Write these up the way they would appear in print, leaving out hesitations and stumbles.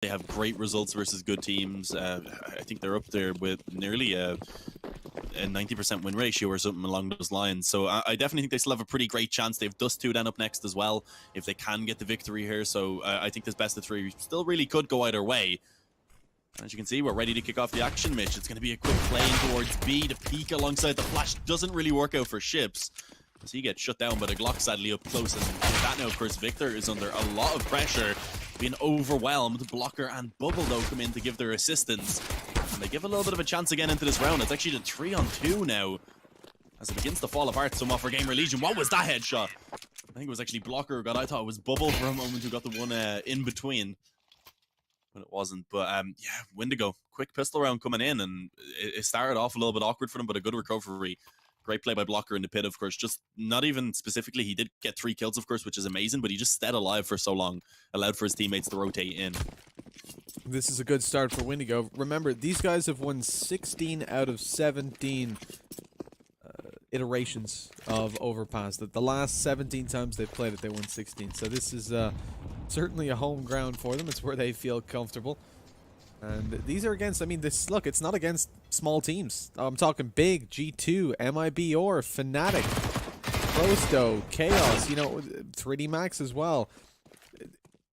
They have great results versus good teams. I think they're up there with nearly a 90% win ratio or something along those lines. So I definitely think they still have a pretty great chance. They have Dust 2 then up next as well, if they can get the victory here. So I think this best of 3 still really could go either way. As you can see, we're ready to kick off the action, Mitch. It's going to be a quick play in towards B. The peek alongside the flash doesn't really work out for Ships, so he gets shut down by the Glock, sadly, up close. And with that now, of course, Victor is under a lot of pressure, being overwhelmed. Blocker and Bubble, though, come in to give their assistance. And they give a little bit of a chance again into this round. It's actually the 3-on-2 now, as it begins to fall apart somewhat for GamerLegion. What was that headshot? I think it was actually Blocker who got, I thought it was Bubble for a moment who got the one in between. But it wasn't. But yeah, Windigo, quick pistol round coming in, and it started off a little bit awkward for them, but a good recovery. Great play by Blocker in the pit, of course. Just not even specifically, he did get 3 kills, of course, which is amazing, but he just stayed alive for so long, allowed for his teammates to rotate in. This is a good start for Windigo. Remember, these guys have won 16 out of 17 iterations of Overpass. The last 17 times they've played it, they won 16. So this is certainly a home ground for them. It's where they feel comfortable. And these are against, I mean, look, it's not against small teams. I'm talking big, G2, MIB or Fnatic, Prosto, Chaos, you know, 3D Max as well,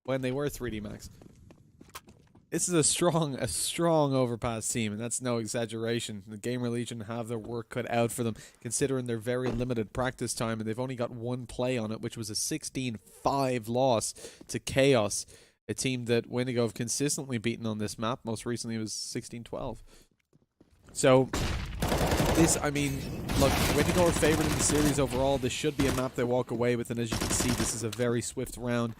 when they were 3D Max. This is a strong Overpass team, and that's no exaggeration. The GamerLegion have their work cut out for them, considering their very limited practice time, and they've only got 1 play on it, which was a 16-5 loss to Chaos, a team that Windigo have consistently beaten on this map. Most recently it was 16-12. So, this, I mean, look, Windigo are favored in the series overall. This should be a map they walk away with, and as you can see, this is a very swift round.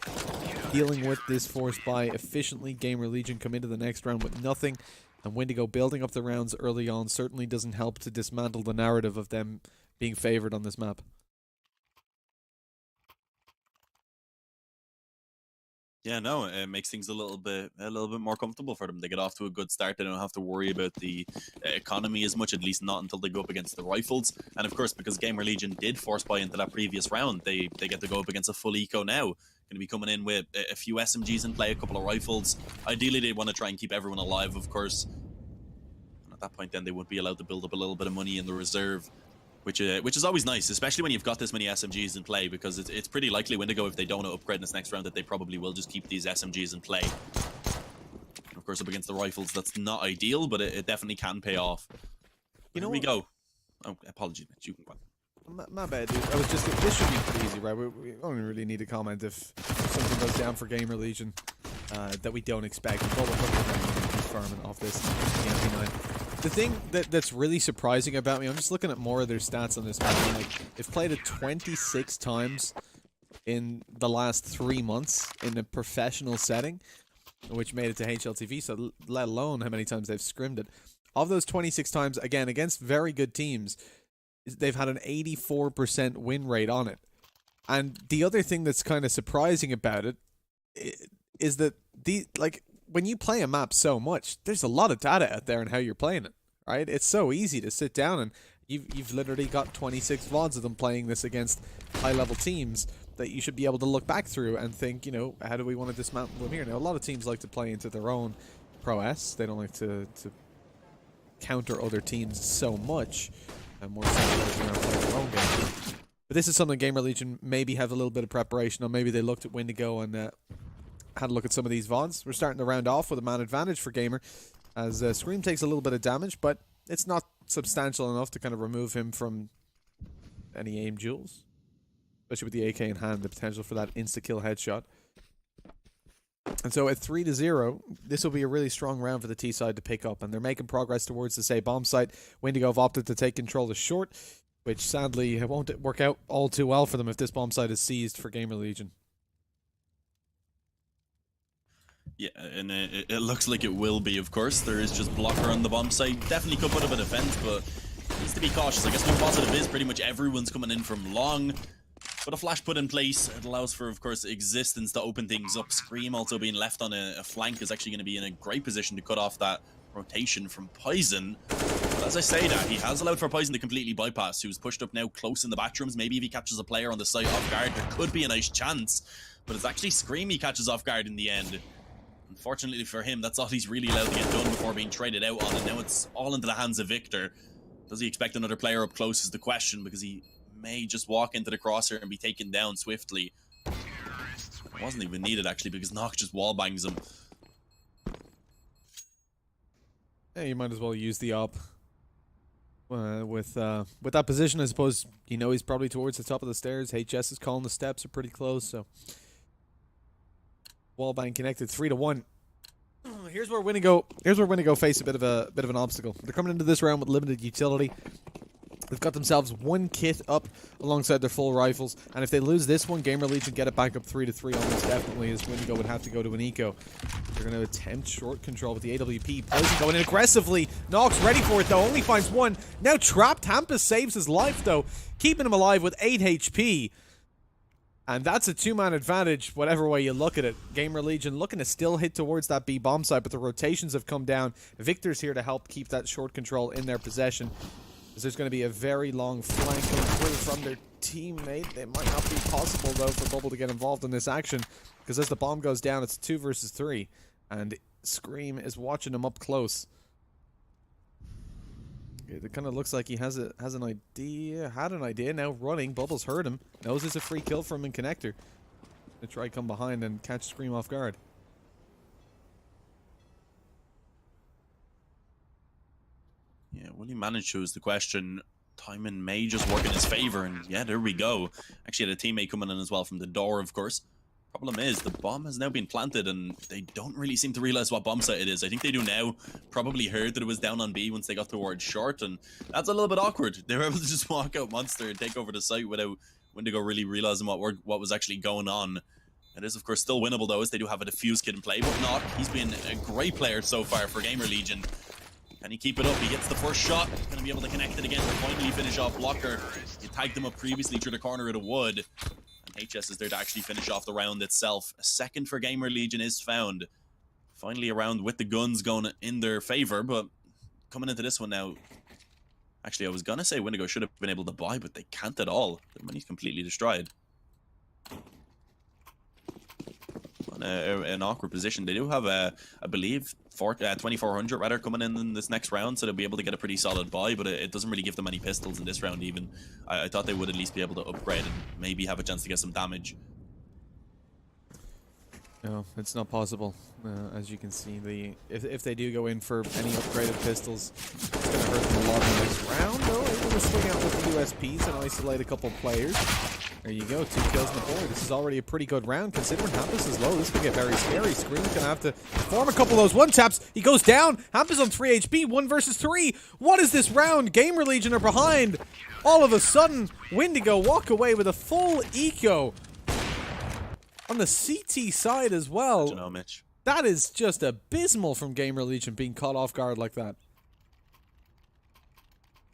Dealing with this force by efficiently, GamerLegion come into the next round with nothing, and Windigo building up the rounds early on certainly doesn't help to dismantle the narrative of them being favored on this map. Yeah, no, it makes things a little bit more comfortable for them. They get off to a good start. They don't have to worry about the economy as much, at least not until they go up against the Rifles. And of course, because GamerLegion did force buy into that previous round, they get to go up against a full eco now. Going to be coming in with a few SMGs in play, a couple of Rifles. Ideally, they want to try and keep everyone alive, of course. And at that point, then they would be allowed to build up a little bit of money in the reserve, which is always nice, especially when you've got this many SMGs in play, because it's pretty likely Windigo, if they don't want to upgrade in this next round, that they probably will just keep these SMGs in play. And of course, up against the Rifles, that's not ideal, but it definitely can pay off. You know, we go. Oh, apologies, Mitch. You can go on. My bad, dude. I was just, this should be pretty easy, right? We only really need to comment if something goes down for GamerLegion that we don't expect. But we're confirming off this. The thing that's really surprising about me, I'm just looking at more of their stats on this map. Like, they've played it 26 times in the last 3 months in a professional setting, which made it to HLTV, so let alone how many times they've scrimmed it. Of those 26 times, again, against very good teams, they've had an 84% win rate on it. And the other thing that's kind of surprising about it is that when you play a map so much, there's a lot of data out there on how you're playing it, right? It's so easy to sit down and you've literally got 26 VODs of them playing this against high-level teams that you should be able to look back through and think, you know, how do we want to dismantle them here? Now, a lot of teams like to play into their own prowess. They don't like to counter other teams so much. And more so around playing their own game. But this is something GamerLegion maybe have a little bit of preparation on. Maybe they looked at Windigo and had a look at some of these VODs. We're starting the round off with a man advantage for Gamer, as Scream takes a little bit of damage, but it's not substantial enough to kind of remove him from any aim duels. Especially with the AK in hand, the potential for that insta-kill headshot. And so at 3-0, this will be a really strong round for the T side to pick up, and they're making progress towards the say bomb site. Windigo have opted to take control of short, which sadly won't work out all too well for them if this bomb site is seized for GamerLegion. Yeah, and it looks like it will be, of course. There is just Blocker on the bomb site. Definitely could put up a defense, but needs to be cautious. I guess one positive is pretty much everyone's coming in from long. But a flash put in place, it allows for, of course, Existence to open things up. Scream also being left on a flank is actually going to be in a great position to cut off that rotation from Poison. But as I say that, he has allowed for Poison to completely bypass, who's pushed up now close in the bathrooms. Maybe if he catches a player on the site off guard, there could be a nice chance. But it's actually Scream he catches off guard in the end. Unfortunately for him, that's all he's really allowed to get done before being traded out on, and now it's all into the hands of Victor. Does he expect another player up close is the question, because he may just walk into the crosshair and be taken down swiftly. It wasn't even needed, actually, because Nock just wallbangs him. Yeah, you might as well use the op. With that position, I suppose, you know, he's probably towards the top of the stairs. HS is calling the steps are pretty close, so... Wallbang connected 3-1. Here's where Windigo face a bit of an obstacle. They're coming into this round with limited utility. They've got themselves one kit up alongside their full rifles, and if they lose this one, GamerLegion get it back up 3-3 almost definitely, as Windigo would have to go to an eco. They're going to attempt short control with the AWP. Poison going in aggressively. Nox ready for it though, only finds one. Now trapped. Hampus saves his life though, keeping him alive with 8 HP. And that's a two-man advantage, whatever way you look at it. GamerLegion looking to still hit towards that B bomb site, but the rotations have come down. Victor's here to help keep that short control in their possession. As there's going to be a very long flank coming through from their teammate. It might not be possible, though, for Bubble to get involved in this action. Because as the bomb goes down, it's 2 versus 3. And Scream is watching him up close. It kind of looks like he had an idea, now running. Bubbles heard him, knows it's a free kill from him in connector. Gonna try come behind and catch Scream off guard. Yeah, will he manage to is the question. Timing may just work in his favor, and yeah, there we go. Actually had a teammate coming in as well from the door, of course. Problem is, the bomb has now been planted, and they don't really seem to realize what bomb site it is. I think they do now. Probably heard that it was down on B once they got towards short, and that's a little bit awkward. They were able to just walk out Monster and take over the site without Windigo really realizing what was actually going on. It is, of course, still winnable, though, as they do have a defuse kit in play, but not. He's been a great player so far for GamerLegion. Can he keep it up? He gets the first shot. Going to be able to connect it again to finally finish off Blocker. He tagged him up previously through the corner of the wood. HS is there to actually finish off the round itself. A second for GamerLegion is found. Finally a round with the guns going in their favor, but coming into this one now... Actually, I was going to say Windigo should have been able to buy, but they can't at all. Their money's completely destroyed. On an awkward position. They do have, I believe, 2400 rather coming in this next round, so they'll be able to get a pretty solid buy, but it doesn't really give them any pistols in this round even. I thought they would at least be able to upgrade and maybe have a chance to get some damage. No, it's not possible. As you can see, if they do go in for any upgraded pistols, it's going to hurt them a lot in the next round, though. Able to swing out with the USPs and isolate a couple players. There you go, 2 kills in the board. This is already a pretty good round, considering Hampus is low. This could get very scary. Scream's going to have to form a couple of those one-taps. He goes down. Hampus on 3 HP, 1 versus 3. What is this round? GamerLegion are behind. All of a sudden, Windigo walk away with a full eco. On the CT side as well. I don't know, Mitch. That is just abysmal from GamerLegion being caught off guard like that.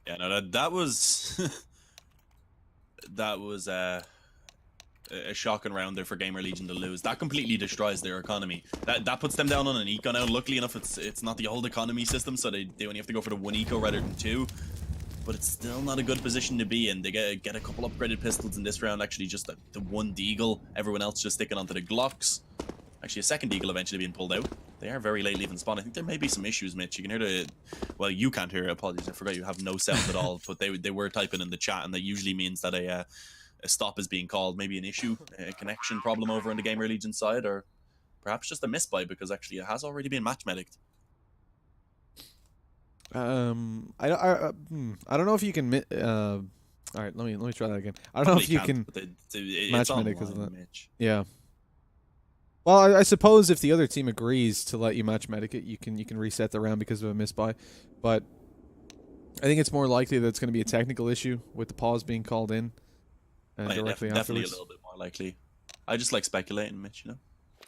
Yeah, no, that was... that was a shocking round there for GamerLegion to lose. That completely destroys their economy. That puts them down on an eco now. Luckily enough, it's not the old economy system, so they only have to go for the 1 eco rather than 2. But it's still not a good position to be in. They get a couple upgraded pistols in this round. Actually, just the 1 deagle. Everyone else just sticking onto the Glocks. Actually, a second deagle eventually being pulled out. They are very late leaving spawn. I think there may be some issues, Mitch. You can hear the... Well, you can't hear it. Apologies. I forgot you have no sound at all. But they were typing in the chat, and that usually means that a stop is being called. Maybe an issue, a connection problem over on the GamerLegion side, or perhaps just a misbuy, because actually it has already been match medicked. I don't know if you can... all right, let me try that again. I don't know if you can match medic because of that. Mitch. Yeah. Well, I suppose if the other team agrees to let you match medic it, you can reset the round because of a misbuy. But I think it's more likely that it's going to be a technical issue with the pause being called in directly definitely afterwards. a little bit more likely. I just like speculating, Mitch, you know?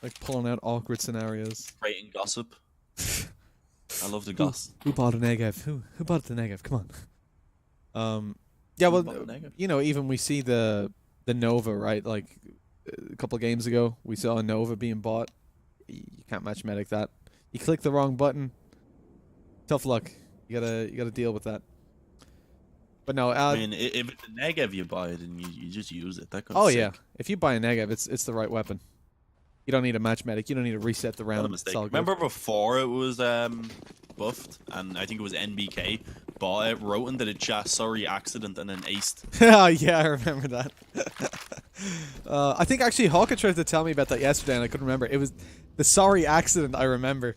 Like pulling out awkward scenarios. Creating gossip. I love the gossip. Who bought a negative? Who bought the negative? Come on. Yeah, well, you know, even we see the Nova, right? Like a couple of games ago, we saw a Nova being bought. You can't match medic that. You click the wrong button. Tough luck. You gotta deal with that. But no, I mean, if it's a negative you buy it and you just use it, that comes oh sick. yeah, if you buy a negative, it's the right weapon. You don't need a match medic. You don't need to reset the Not a round. mistake. It's all good. Remember before it was buffed, and I think it was NBK bought it, wrote into the chat, sorry accident, and then aced. Yeah, I remember that. I think actually Hawka tried to tell me about that yesterday, and I couldn't remember. It was the sorry accident. I remember.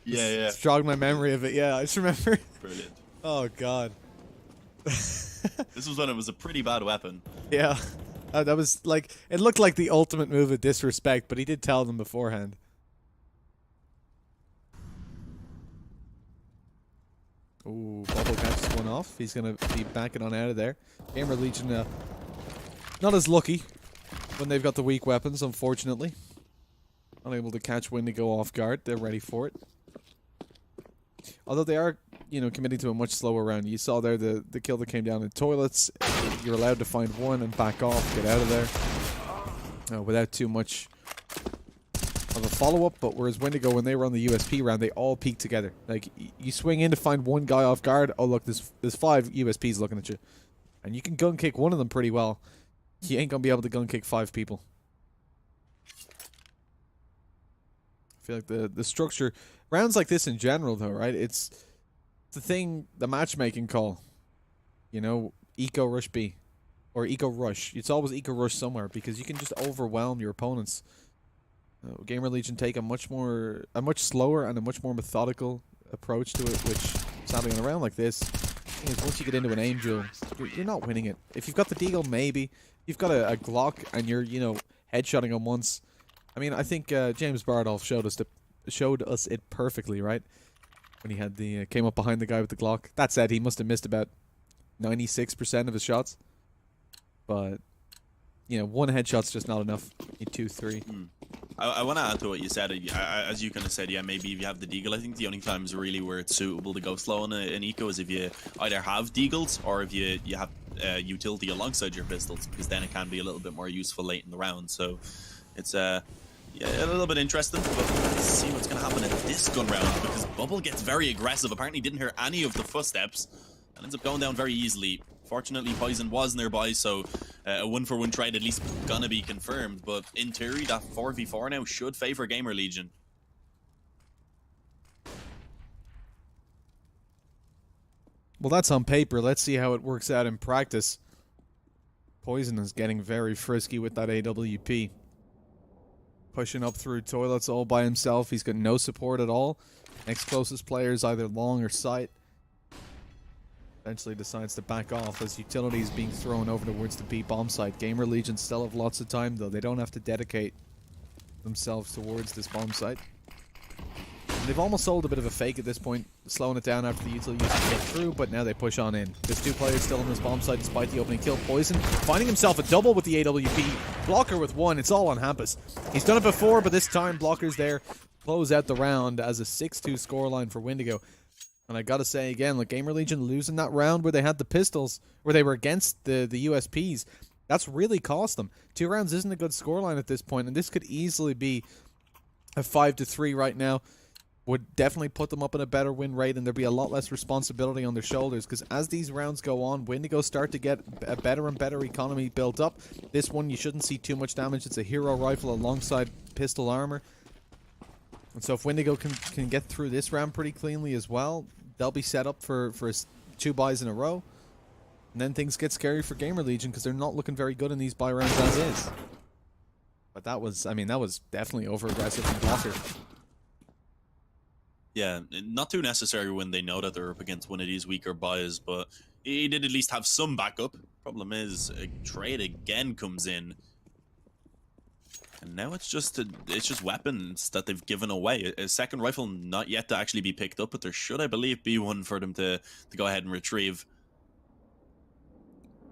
Yeah. Jogged my memory of it. Yeah, I just remember. Brilliant. Oh god. This was when it was a pretty bad weapon. Yeah. That was like, it looked like the ultimate move of disrespect, but he did tell them beforehand. Ooh, Bubble catches one off. He's going to be backing on out of there. GamerLegion, not as lucky when they've got the weak weapons, unfortunately. Unable to catch Windigo off guard. They're ready for it. Although they are, you know, committing to a much slower round. You saw there the kill that came down in toilets. You're allowed to find one and back off, get out of there without too much of a follow-up. But whereas Windigo, when they were on the USP round, they all peak together. Like, you swing in to find one guy off guard. Oh, look, there's 5 USPs looking at you. And you can gun kick one of them pretty well. You ain't going to be able to gun kick 5 people. I feel like the structure... Rounds like this in general, though, right? It's the thing, the matchmaking call. You know, Eco Rush B. Or Eco Rush. It's always Eco Rush somewhere because you can just overwhelm your opponents. GamerLegion take a much slower and a much more methodical approach to it, which, sadly, on a round like this, is once you get into an aim duel, you're not winning it. If you've got the Deagle, maybe. If you've got a Glock and you're, you know, headshotting them once. I mean, I think James Bardolph showed us it perfectly, right? When he had the came up behind the guy with the Glock. That said, he must have missed about 96% of his shots. But you know, one headshot's just not enough. You need 2, 3. I want to add to what you said. As you kind of said, yeah, maybe if you have the Deagle, I think the only times really where it's suitable to go slow in an eco is if you either have Deagles or if you have utility alongside your pistols, because then it can be a little bit more useful late in the round. So it's yeah, a little bit interesting, but let's see what's going to happen in this gun round, because Bubble gets very aggressive. Apparently didn't hear any of the footsteps and ends up going down very easily. Fortunately, Poison was nearby, so a 1-for-1 trade at least gonna be confirmed. But in theory, that 4v4 now should favor GamerLegion. Well, that's on paper. Let's see how it works out in practice. Poison is getting very frisky with that AWP. Pushing up through toilets all by himself. He's got no support at all. Next closest player is either long or sight. Eventually decides to back off as utility is being thrown over towards the B bomb site. GamerLegion still have lots of time, though. They don't have to dedicate themselves towards this bomb site. And they've almost sold a bit of a fake at this point, slowing it down after the utility used to get through, but now they push on in. There's 2 players still on this bomb site despite the opening kill. Poison finding himself a double with the AWP. Blocker with 1. It's all on Hampus. He's done it before, but this time Blocker's there. Close out the round as a 6-2 scoreline for Windigo. And I gotta say again, like, GamerLegion losing that round where they had the pistols, where they were against the USPs, that's really cost them. 2 rounds isn't a good scoreline at this point, and this could easily be a 5-3 right now. Would definitely put them up in a better win rate, and there'd be a lot less responsibility on their shoulders, because as these rounds go on, Windigo start to get a better and better economy built up. This one, you shouldn't see too much damage. It's a hero rifle alongside pistol armor. And so if Windigo can get through this round pretty cleanly as well, they'll be set up for 2 buys in a row. And then things get scary for GamerLegion because they're not looking very good in these buy rounds as is. But that was, I mean, that was definitely over-aggressive from Blocker. Yeah, not too necessary when they know that they're up against one of these weaker buys, but he did at least have some backup. Problem is, a trade again comes in. And now it's just weapons that they've given away. A second rifle not yet to actually be picked up, but there should, I believe, be one for them to go ahead and retrieve.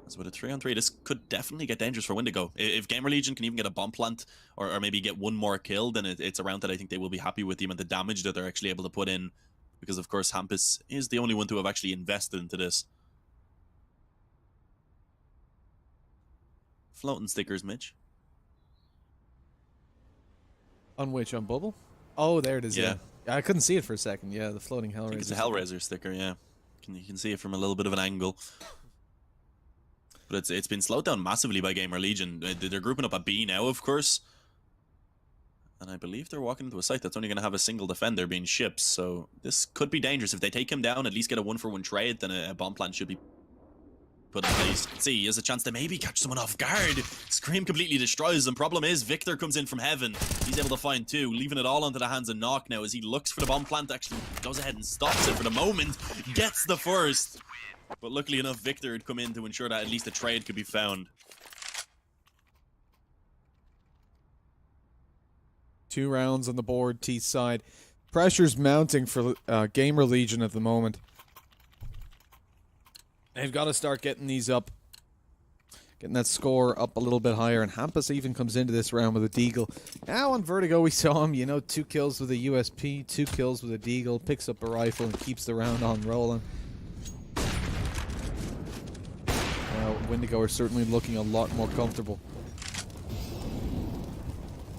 So with a 3-on-3, this could definitely get dangerous for Windigo. If GamerLegion can even get a bomb plant, or maybe get 1 more kill, then it's a round that I think they will be happy with the amount of damage that they're actually able to put in. Because, of course, Hampus is the only one to have actually invested into this. Floating stickers, Mitch. On which? On Bubble? Oh, there it is. Yeah. I couldn't see it for a second. Yeah, the floating Hellraiser. I think it's a Hellraiser sticker, yeah. You can see it from a little bit of an angle. But it's been slowed down massively by GamerLegion. They're grouping up a B now, of course. And I believe they're walking into a site that's only going to have a single defender being ships, so this could be dangerous. If they take him down, at least get a 1-for-1 trade, then a bomb plant should be put in place. Let's see, he has a chance to maybe catch someone off guard. Scream completely destroys them. Problem is, Victor comes in from heaven. He's able to find 2, leaving it all onto the hands of Knock now as he looks for the bomb plant. Actually goes ahead and stops it for the moment. Gets the first. But luckily enough, Victor had come in to ensure that at least a trade could be found. 2 rounds on the board, T side. Pressure's mounting for GamerLegion at the moment. They've got to start getting these up. Getting that score up a little bit higher. And Hampus even comes into this round with a deagle. Now on Vertigo we saw him, you know, 2 kills with a USP, 2 kills with a deagle. Picks up a rifle and keeps the round on rolling. Now Windigo are certainly looking a lot more comfortable.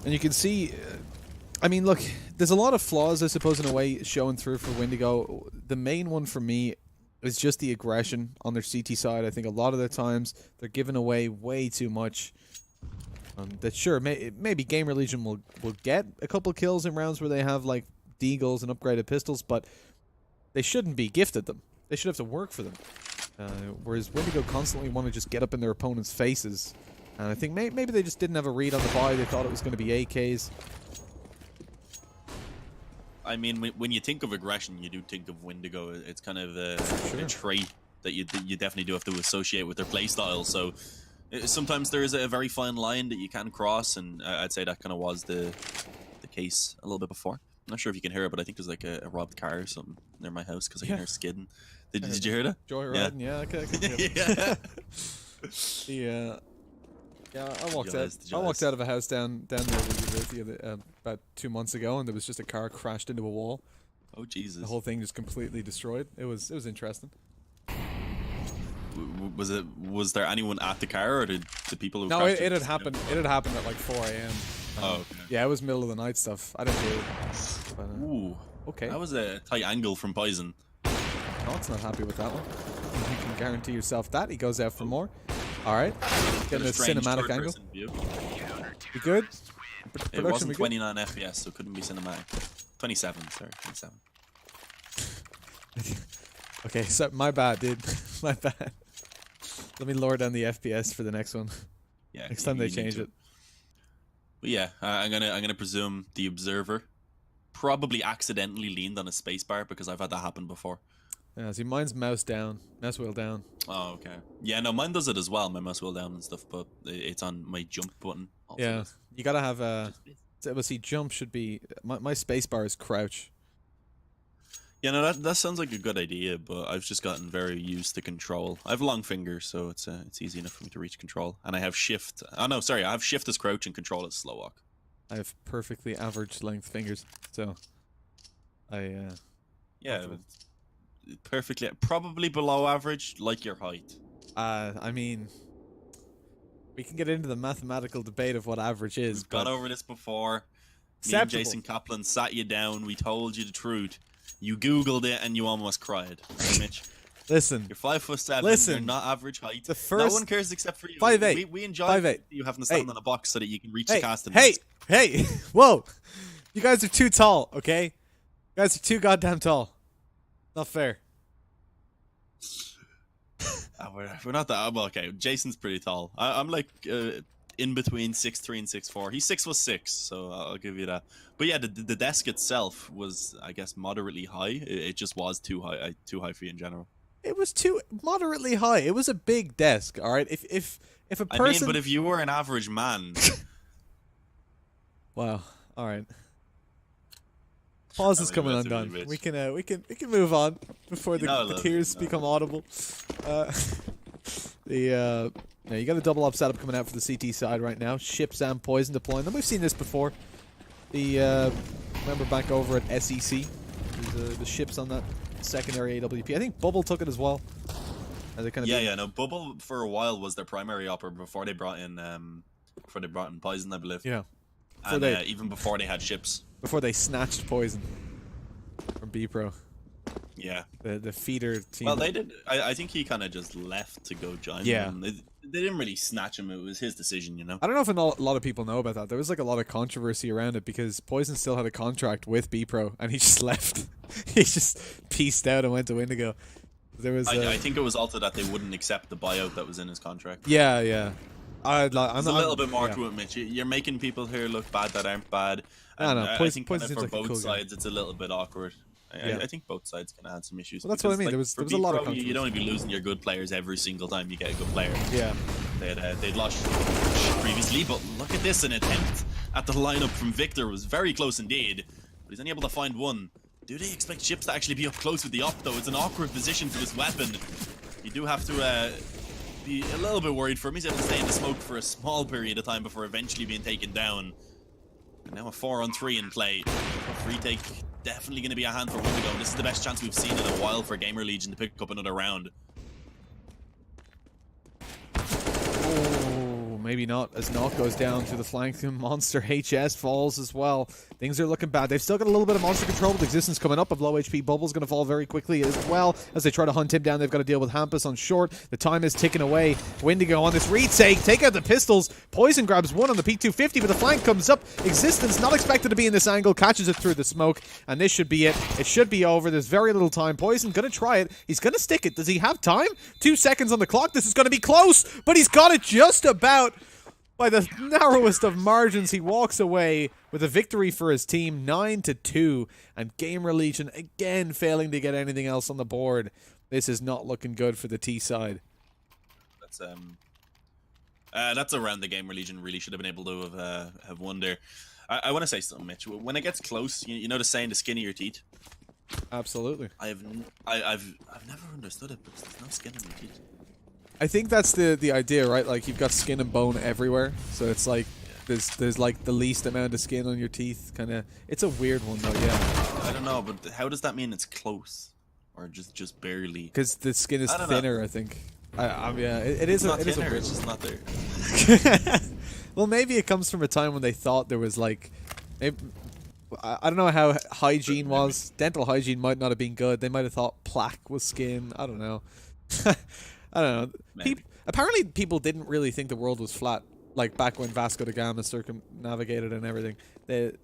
And you can see... I mean, look, there's a lot of flaws, I suppose, in a way, showing through for Windigo. The main one for me is just the aggression on their CT side. I think a lot of the times they're giving away way too much. That sure, maybe GamerLegion will get a couple kills in rounds where they have, like, deagles and upgraded pistols, but they shouldn't be gifted them. They should have to work for them. Whereas Windigo constantly want to just get up in their opponents' faces. And I think maybe they just didn't have a read on the buy. They thought it was going to be AKs. I mean, when you think of aggression, you do think of Windigo. It's kind of a trait that you definitely do have to associate with their playstyle. So sometimes there is a very fine line that you can cross, and I'd say that kind of was the case a little bit before. I'm not sure if you can hear it, but I think there's like a robbed car or something near my house because I can hear skidding. Did you hear that? Joyriding, yeah. Okay. Yeah, I walked out of a house down there where you lived about 2 months ago, and there was just a car crashed into a wall. Oh Jesus! The whole thing just completely destroyed. It was interesting. Was there anyone at the car, or did the people who? No, it had happened. It had happened at like 4 a.m. Oh, okay. Yeah, it was middle of the night stuff. I didn't do it. But, ooh. Okay. That was a tight angle from Poison. Knock's not happy with that one. You can guarantee yourself that. He goes out for more. Alright. Getting a cinematic angle. You good? It wasn't 29 FPS, so it couldn't be cinematic. 27, sorry. 27. Okay, so my bad, dude. My bad. Let me lower down the FPS for the next one. Yeah. Next time they change it. But yeah, I'm gonna presume the observer probably accidentally leaned on a spacebar because I've had that happen before. Yeah, see, mine's mouse wheel down. Oh, okay. Yeah, no, mine does it as well, my mouse wheel down and stuff, but it's on my jump button. Also. Yeah, you gotta have a... Well, see, jump should be... My spacebar is crouch. Yeah, no, that sounds like a good idea, but I've just gotten very used to control. I have long fingers, so it's easy enough for me to reach control. And I have shift... Oh, no, sorry, I have shift as crouch and control as slow walk. I have perfectly average length fingers, so... Yeah, perfectly... Probably below average, like your height. I mean... We can get into the mathematical debate of what average is, We've gone over this before. Me and Jason Kaplan sat you down, we told you the truth. You Googled it and you almost cried. Right, Mitch? Listen. You're 5'7". Listen. You're not average height. The first, no one cares except for you. 5'8". We enjoy 5'8". you having to stand on a box so that you can reach the casting. Hey! Whoa! You guys are too tall, okay? You guys are too goddamn tall. Not fair. We're not that... Well, okay, Jason's pretty tall. I'm like in between 6'3" and 6'4". He's 6'6", so I'll give you that. But yeah, the desk itself was, I guess, moderately high. It just was too high for you in general. It was too moderately high. It was a big desk, all right? If a person... I mean, but if you were an average man... Wow. All right. Pause is coming undone. We can move on before the tears become audible. You got a double up setup coming out for the CT side right now. Ships and Poison deploying them. We've seen this before. Remember back over at SEC, the ships on that secondary AWP. I think Bubble took it as well. No, Bubble for a while was their primary opera before they brought in Poison, I believe. Yeah. And even before they had ships. Before they snatched Poison from B-Pro. Yeah. The feeder team. Well, they did. I think he kind of just left to go join them. they didn't really snatch him. It was his decision, you know. I don't know if a lot of people know about that. There was like a lot of controversy around it because Poison still had a contract with B-Pro and he just left. He just pieced out and went to Windigo. There was. I think it was also that they wouldn't accept the buyout that was in his contract. Yeah, yeah. There's a little bit more to it, Mitch. You're making people here look bad that aren't bad. And, no, I think Poison for seems like a both cool guy. sides, it's a little bit awkward. I think both sides can have some issues. Well, that's what I mean. Like, there was for a lot of B-Pro, controversy. you don't want to be losing your good players every single time you get a good player. Yeah. They'd lost previously, but look at this. An attempt at the lineup from Victor was very close indeed, but he's unable to find one. Do they expect Chips to actually be up close with the op, though? It's an awkward position for this weapon. You do have to be a little bit worried for him. He's able to stay in the smoke for a small period of time before eventually being taken down. And now a 4-on-3 in play. Free take definitely going to be a hand for Windigo. This is the best chance we've seen in a while for GamerLegion to pick up another round. Oh, maybe not. As Knock goes down to the flank, Monster HS falls as well. Things are looking bad. They've still got a little bit of monster control with Existence coming up. A low HP Bubble's going to fall very quickly as well. As they try to hunt him down, they've got to deal with Hampus on short. The time is ticking away. Windigo on this retake. Take out the pistols. Poison grabs one on the P250, but the flank comes up. Existence not expected to be in this angle. Catches it through the smoke. And this should be it. It should be over. There's very little time. Poison going to try it. He's going to stick it. Does he have time? 2 seconds on the clock. This is going to be close, but he's got it just about. By the narrowest of margins, he walks away with a victory for his team, 9-2, and GamerLegion again failing to get anything else on the board. This is not looking good for the T side. That's a round the GamerLegion really should have been able to have won there. I want to say something, Mitch. When it gets close, you know the saying, the skin of your teeth. Absolutely. I've never understood it because there's no skin in your teeth. I think that's the idea, right? Like, you've got skin and bone everywhere, so it's like there's like the least amount of skin on your teeth. Kind of, it's a weird one though. Yeah. I don't know, but how does that mean it's close, or just barely? Because the skin is thinner, I think. Yeah, it is. It's not it is thinner, a weird. it's just not there. Well, maybe it comes from a time when they thought there was like, maybe, I don't know how hygiene was. Dental hygiene might not have been good. They might have thought plaque was skin. I don't know. I don't know. Apparently, people didn't really think the world was flat, like back when Vasco da Gama circumnavigated and everything. That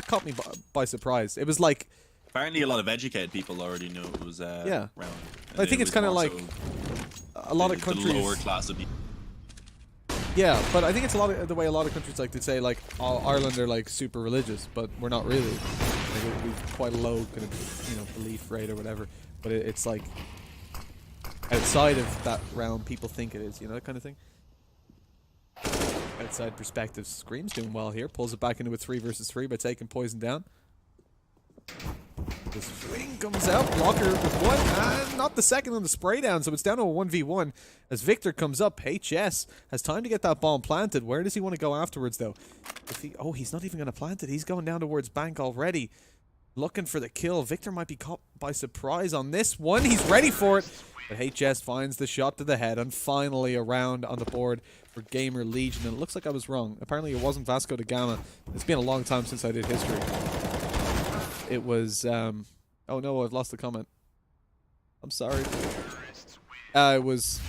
caught me by surprise. It was like. Apparently, a lot of educated people already knew it was round. I think it's kind of like a lot of countries. The lower class of people. Yeah, but I think it's a lot of the way a lot of countries like to say like Ireland are like super religious, but we're not really. Like, we've quite a low kind of belief rate or whatever. But it's like. Outside of that realm, people think it is, that kind of thing. Outside perspective, Scream's doing well here. Pulls it back into a 3 versus 3 by taking Poison down. The swing comes out. Blocker with one, and not the second on the spray down, so it's down to a 1v1. As Victor comes up, HS has time to get that bomb planted. Where does he want to go afterwards, though? He's not even going to plant it. He's going down towards bank already. Looking for the kill. Victor might be caught by surprise on this one. He's ready for it. But HS finds the shot to the head, and finally a round on the board for GamerLegion. And it looks like I was wrong. Apparently it wasn't Vasco da Gama. It's been a long time since I did history. It was, oh no, I've lost the comment. I'm sorry. It was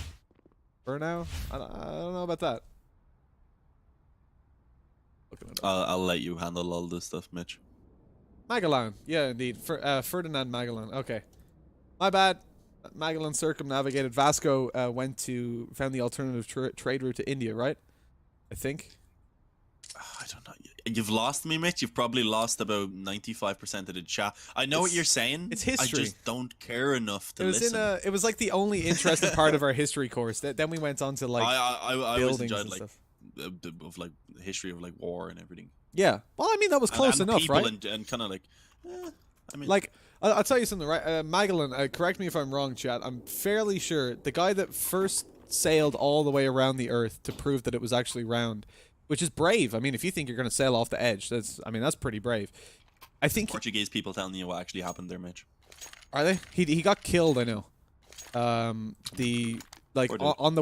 Burnow? I don't know about that. I'll let you handle all this stuff, Mitch. Magellan. Yeah, indeed. Ferdinand Magellan. Okay. My bad. Magellan circumnavigated. Vasco found the alternative trade route to India, right? I think. I don't know. You've lost me, Mitch. You've probably lost about 95% of the chat. I know what you're saying. It's history. I just don't care enough to listen. It was like the only interesting part of our history course. Then we went on to like I buildings enjoyed and like stuff. of like the history of like war and everything. Yeah. Well, I mean that was close and enough, right? And kind of like, I mean, like I'll tell you something, right? Magellan, correct me if I'm wrong, chat. I'm fairly sure the guy that first sailed all the way around the Earth to prove that it was actually round, which is brave. I mean, if you think you're going to sail off the edge, that's pretty brave. I think Portuguese people telling you what actually happened there, Mitch. Are they? He got killed, I know. On the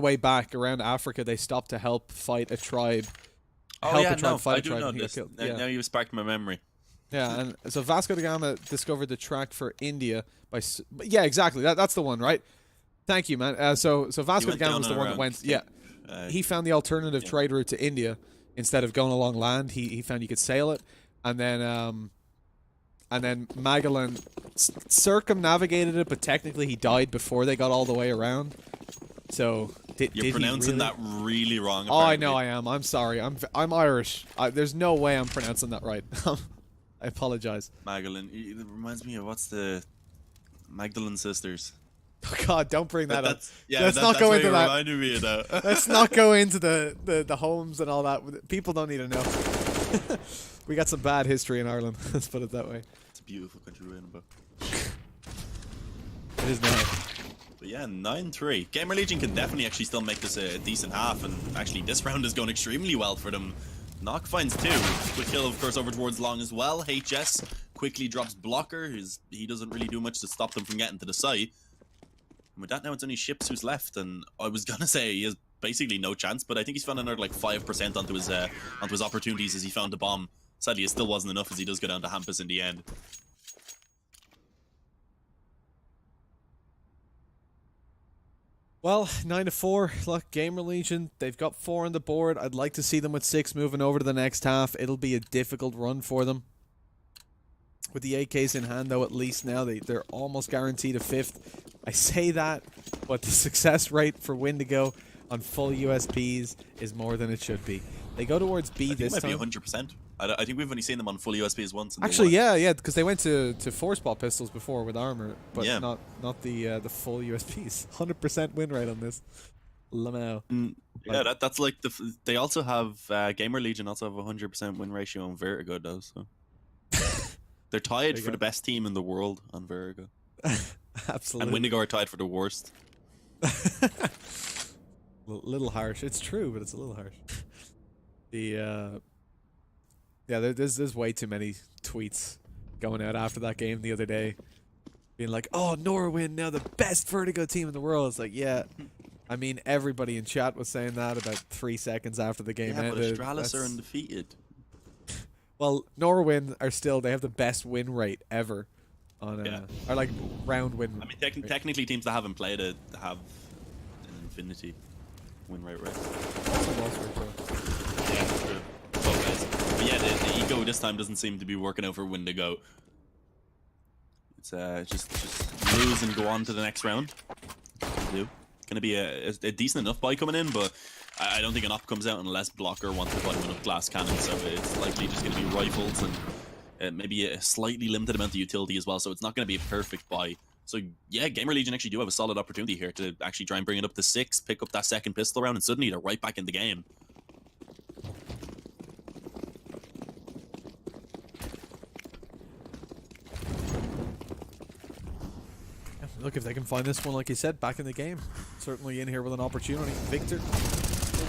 way back around Africa, they stopped to help fight a tribe. I do know this. Now you've sparked my memory. Yeah, and so Vasco da Gama discovered the track for India yeah, exactly. That's the one, right? Thank you, man. So Vasco da Gama was the one that went. Yeah, he found the alternative trade route to India instead of going along land. He found you could sail it, and then Magellan circumnavigated it, but technically he died before they got all the way around. So you're pronouncing that really wrong. Oh, I know I am. I'm sorry. I'm Irish. There's no way I'm pronouncing that right. I apologize. Magellan. It reminds me of what's the Magdalene sisters. Oh God, don't bring that up. Let's not go into that. Reminded me of that. Let's not go into the homes and all that. People don't need to know. We got some bad history in Ireland. Let's put it that way. It's a beautiful country we're in, but it is now. But yeah, 9-3. GamerLegion can definitely actually still make this a decent half, and actually this round is going extremely well for them. Knock finds 2. Quick kill, of course, over towards Long as well. HS quickly drops Blocker. He doesn't really do much to stop them from getting to the site. And with that, now it's only Ships who's left, and I was gonna say he has basically no chance, but I think he's found another like 5% onto his opportunities as he found the bomb. Sadly, it still wasn't enough as he does go down to Hampus in the end. Well, 9-4. Look, GamerLegion, they've got 4 on the board. I'd like to see them with 6 moving over to the next half. It'll be a difficult run for them. With the AKs in hand, though, at least now they're almost guaranteed a 5th. I say that, but the success rate for Windigo on full USPs is more than it should be. They go towards B this time. It might be 100%. I think we've only seen them on full USPs once. Actually, yeah, because they went to 4-spot pistols before with armor, but yeah. not the full USPs. 100% win rate on this. Lamau. Yeah, that's like they also have GamerLegion also have a 100% win ratio on Vertigo though. So they're tied for the best team in the world on Vertigo. Absolutely. And Windigo are tied for the worst. Little harsh. It's true, but it's a little harsh. Yeah, there's way too many tweets going out after that game the other day, being like, "Oh, Norwin now the best Vertigo team in the world." It's like, yeah, I mean everybody in chat was saying that about 3 seconds after the game ended. But Astralis are undefeated. Well, Norwin are still, they have the best win rate ever on or like round win. I mean, technically teams that haven't played it have an infinity win rate, right? Yeah, true. But yeah, the ego this time doesn't seem to be working out for Windigo. It's just lose and go on to the next round. Gonna be a decent enough buy coming in, but I don't think an op comes out unless Blocker wants to buy him enough glass cannon, so it's likely just gonna be rifles and maybe a slightly limited amount of utility as well, so it's not gonna be a perfect buy. So yeah, GamerLegion actually do have a solid opportunity here to actually try and bring it up to 6, pick up that second pistol round, and suddenly they're right back in the game. Look, if they can find this one, like you said, back in the game. Certainly in here with an opportunity. Victor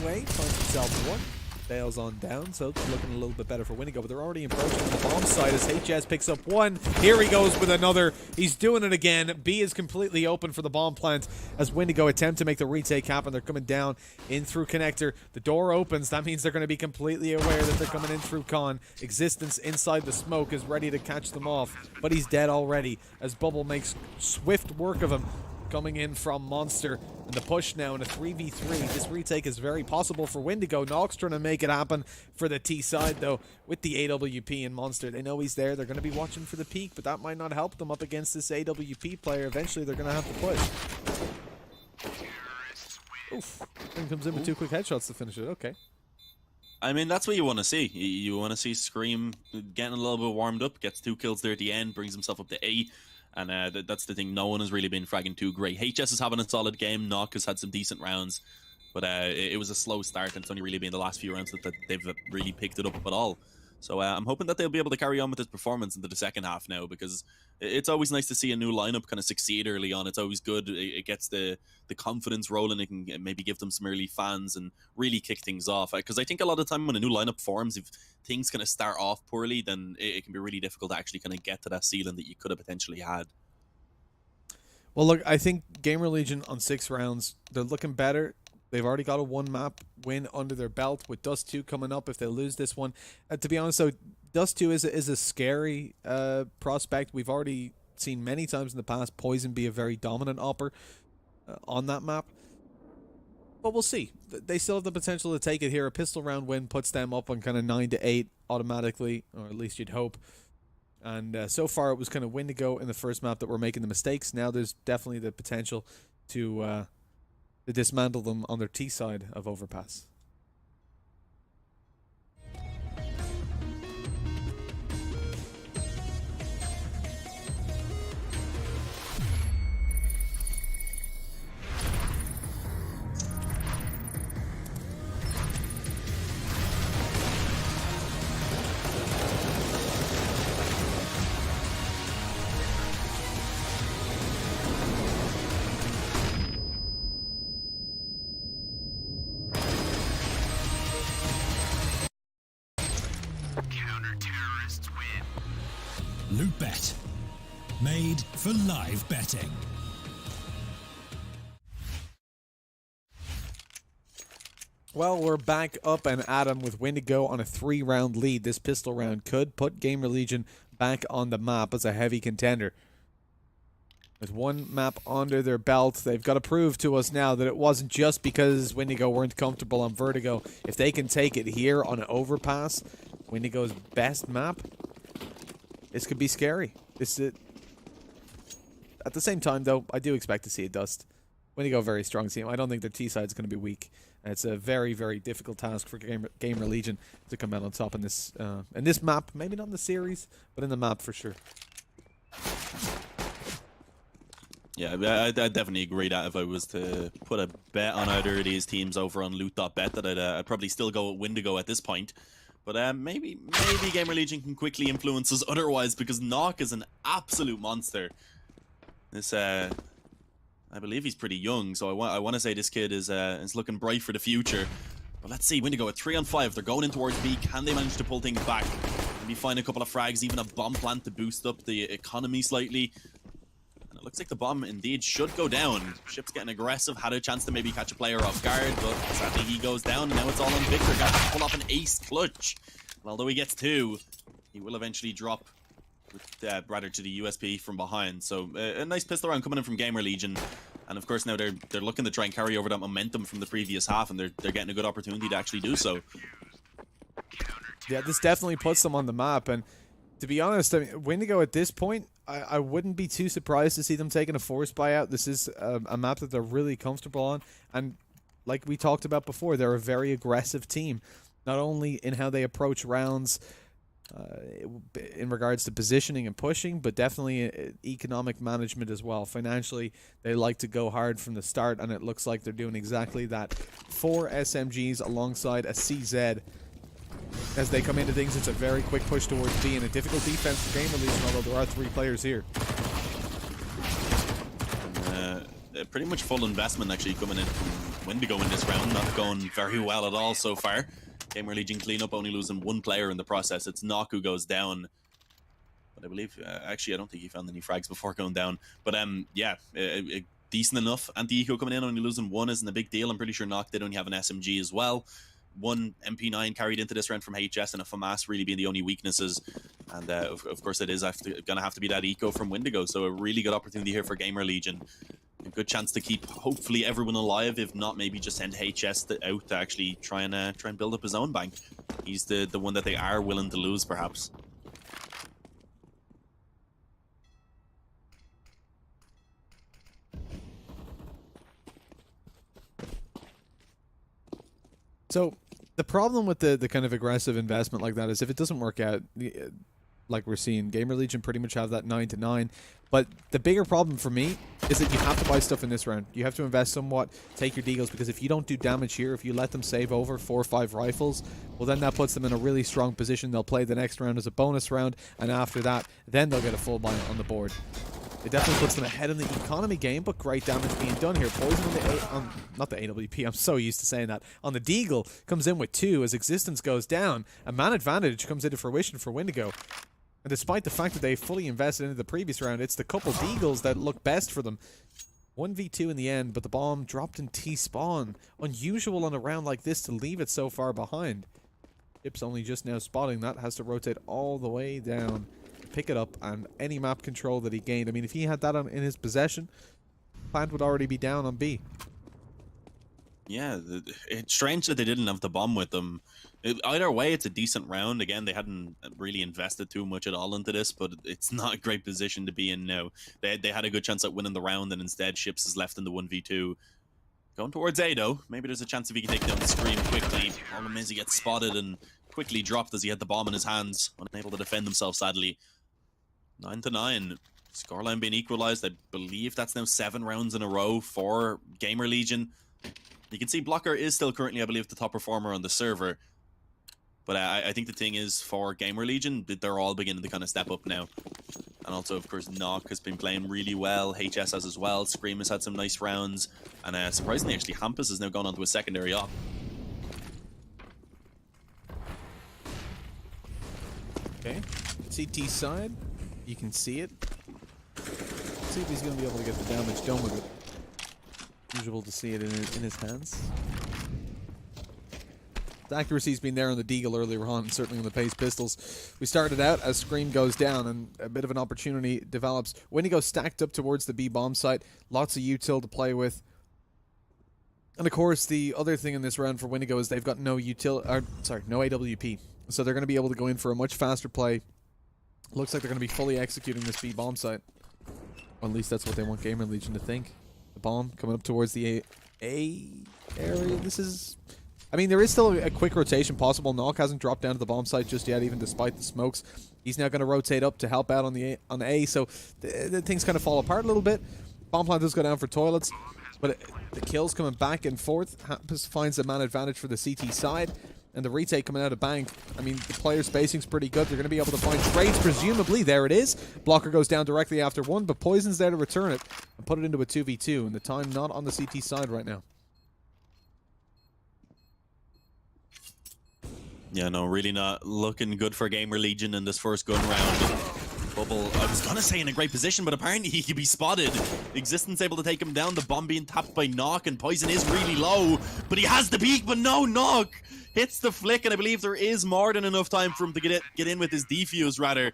away, finds himself 1. Fails on down, so it's looking a little bit better for Windigo, but they're already approaching the bomb side as HS picks up 1. Here he goes with another. He's doing it again. B is completely open for the bomb plant as Windigo attempt to make the retake happen. They're coming down in through connector. The door opens. That means they're going to be completely aware that they're coming in through con. Existence inside the smoke is ready to catch them off, but he's dead already as Bubble makes swift work of him. Coming in from Monster, and the push now in a 3v3. This retake is very possible for Windigo. Nox trying to make it happen for the T side, though, with the AWP and Monster. They know he's there. They're going to be watching for the peak, but that might not help them up against this AWP player. Eventually, they're going to have to push. Oof. And comes in with 2 quick headshots to finish it. Okay. I mean, that's what you want to see. You want to see Scream getting a little bit warmed up, gets 2 kills there at the end, brings himself up to 8. And that's the thing, no one has really been fragging too great. HS is having a solid game, Nock has had some decent rounds, but it was a slow start, and it's only really been the last few rounds that they've really picked it up at all. So I'm hoping that they'll be able to carry on with this performance into the second half now, because it's always nice to see a new lineup kind of succeed early on. It's always good. It gets the confidence rolling. It can maybe give them some early fans and really kick things off. Because I think a lot of the time when a new lineup forms, if things kind of start off poorly, then it can be really difficult to actually kind of get to that ceiling that you could have potentially had. Well, look, I think GamerLegion on 6 rounds, they're looking better. They've already got a 1-map win under their belt with Dust 2 coming up if they lose this one. To be honest, though, Dust 2 is a scary prospect. We've already seen many times in the past Poison be a very dominant opper on that map. But we'll see. They still have the potential to take it here. A pistol round win puts them up on kind of 9-8 automatically, or at least you'd hope. And so far it was kind of Windigo in the first map that were making the mistakes. Now there's definitely the potential to dismantle them on their T side of Overpass. Counter-terrorists win. LOOT.BET. Made for live betting. Well, we're back up and at 'em with Windigo on a 3-round lead. This pistol round could put GamerLegion back on the map as a heavy contender. With one map under their belt, they've got to prove to us now that it wasn't just because Windigo weren't comfortable on Vertigo. If they can take it here on an Overpass, Windigo's best map, this could be scary. At the same time, though, I do expect to see a dust. Windigo, very strong team. I don't think their T-side is going to be weak. It's a very, very difficult task for GamerLegion to come out on top in this map. Maybe not in the series, but in the map for sure. Yeah, I definitely agree that if I was to put a bet on either of these teams over on Loot.BET, that I'd probably still go with Windigo at this point. But maybe GamerLegion can quickly influence us otherwise, because Knock is an absolute monster. This I believe he's pretty young, so I want to say this kid is looking bright for the future. But let's see, Windigo at 3-on-5. They're going in towards B. Can they manage to pull things back? Maybe find a couple of frags, even a bomb plant to boost up the economy slightly. And it looks like the bomb indeed should go down. Ship's getting aggressive, had a chance to maybe catch a player off guard, but sadly he goes down. And now it's all on Victor. Got to pull off an ace clutch. And although he gets 2, he will eventually drop with, rather to the USP from behind. So a nice pistol round coming in from GamerLegion. And of course now they're looking to try and carry over that momentum from the previous half, and they're getting a good opportunity to actually do so. Yeah, this definitely puts them on the map. And to be honest, I mean, Windigo at this point, I wouldn't be too surprised to see them taking a forced buyout. This is a map that they're really comfortable on. And like we talked about before, they're a very aggressive team. Not only in how they approach rounds in regards to positioning and pushing, but definitely economic management as well. Financially, they like to go hard from the start, and it looks like they're doing exactly that. 4 SMGs alongside a CZ. As they come into things, it's a very quick push towards B and a difficult defense for GamerLegion, although there are 3 players here. Pretty much full investment actually coming in from Windigo in this round. Not going very well at all so far. GamerLegion cleanup, only losing 1 player in the process. It's Knock who goes down. But I believe, actually, I don't think he found any frags before going down. But yeah, decent enough. Anti-Eco coming in, only losing 1 isn't a big deal. I'm pretty sure Knock did only have an SMG as well. 1 MP9 carried into this round from HS, and a FAMAS really being the only weaknesses. And of course it is going to have to be that Eco from Windigo. So a really good opportunity here for GamerLegion. A good chance to keep hopefully everyone alive, if not maybe just send HS out to actually try and build up his own bank. He's the one that they are willing to lose, perhaps. So the problem with the kind of aggressive investment like that is if it doesn't work out, like we're seeing, GamerLegion pretty much have that 9-9. But the bigger problem for me is that you have to buy stuff in this round. You have to invest somewhat, take your deagles, because if you don't do damage here, if you let them save over 4 or 5 rifles, well then that puts them in a really strong position. They'll play the next round as a bonus round, and after that, then they'll get a full buy on the board. It definitely puts them ahead in the economy game, but great damage being done here. Poison on the not the AWP, I'm so used to saying that. On the deagle, comes in with 2 as existence goes down. A man advantage comes into fruition for Windigo. And despite the fact that they fully invested into the previous round, it's the couple deagles that look best for them. 1v2 in the end, but the bomb dropped in T-spawn. Unusual on a round like this to leave it so far behind. Chip's only just now spotting that, has to rotate all the way down. Pick it up, and any map control that he gained. I mean, if he had that in his possession, plant would already be down on B. Yeah, it's strange that they didn't have the bomb with them. Either way, it's a decent round. Again, they hadn't really invested too much at all into this, but it's not a great position to be in now. They had a good chance at winning the round, and instead Ships is left in the 1v2. Going towards A, though. Maybe there's a chance if he can take down Scream quickly. Problem is he gets spotted and quickly dropped as he had the bomb in his hands, unable to defend himself, sadly. 9-9. Scoreline being equalized. I believe that's now 7 rounds in a row for GamerLegion. You can see Blocker is still currently, I believe, the top performer on the server. But I think the thing is, for GamerLegion, they're all beginning to kind of step up now. And also, of course, Knock has been playing really well. HS has as well. Scream has had some nice rounds. And surprisingly, actually, Hampus has now gone on to a secondary op. Okay. CT side. You can see it. See if he's going to be able to get the damage done with it. Usual to see it in his hands. The accuracy's been there on the Deagle earlier on, and certainly on the Pace Pistols. We started out as Scream goes down, and a bit of an opportunity develops. Windigo stacked up towards the B bomb site. Lots of util to play with. And of course, the other thing in this round for Windigo is they've got no no AWP. So they're going to be able to go in for a much faster play. Looks like they're going to be fully executing this B bomb site. Or at least that's what they want GamerLegion to think. The bomb coming up towards the A area. This is... I mean, there is still a quick rotation possible. Knock hasn't dropped down to the bomb site just yet, even despite the smokes. He's now going to rotate up to help out on the A, so the things kind of fall apart a little bit. Bomb plant does go down for toilets, but the kills coming back and forth. Hampus finds the man advantage for the CT side, and the retake coming out of bank. I mean, the player spacing's pretty good. They're going to be able to find trades, presumably. There it is. Blocker goes down directly after one, but Poison's there to return it and put it into a 2v2, and the time not on the CT side right now. Yeah, no, really not looking good for GamerLegion in this first gun round. Bubble, I was gonna say in a great position, but apparently he could be spotted. Existence able to take him down, the bomb being tapped by Knock, and Poison is really low, but he has the peak, but no, Knock hits the flick, and I believe there is more than enough time for him to get in with his defuse, rather.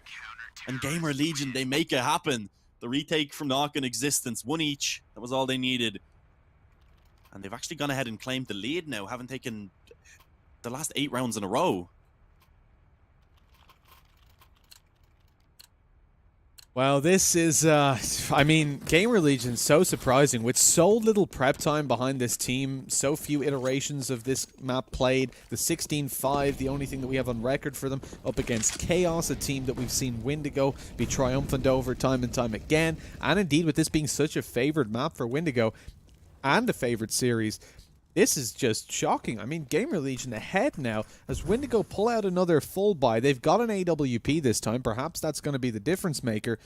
And GamerLegion, they make it happen. The retake from Knock and Existence, one each. That was all they needed. And they've actually gone ahead and claimed the lead now, having taken the last 8 rounds in a row. Well, this is, I mean, GamerLegion's so surprising. With so little prep time behind this team, so few iterations of this map played, the 16-5, the only thing that we have on record for them, up against Chaos, a team that we've seen Windigo be triumphant over time and time again, and indeed with this being such a favored map for Windigo, and a favorite series, this is just shocking. I mean, GamerLegion ahead now as Windigo pull out another full buy. They've got an AWP this time. Perhaps that's going to be the difference maker.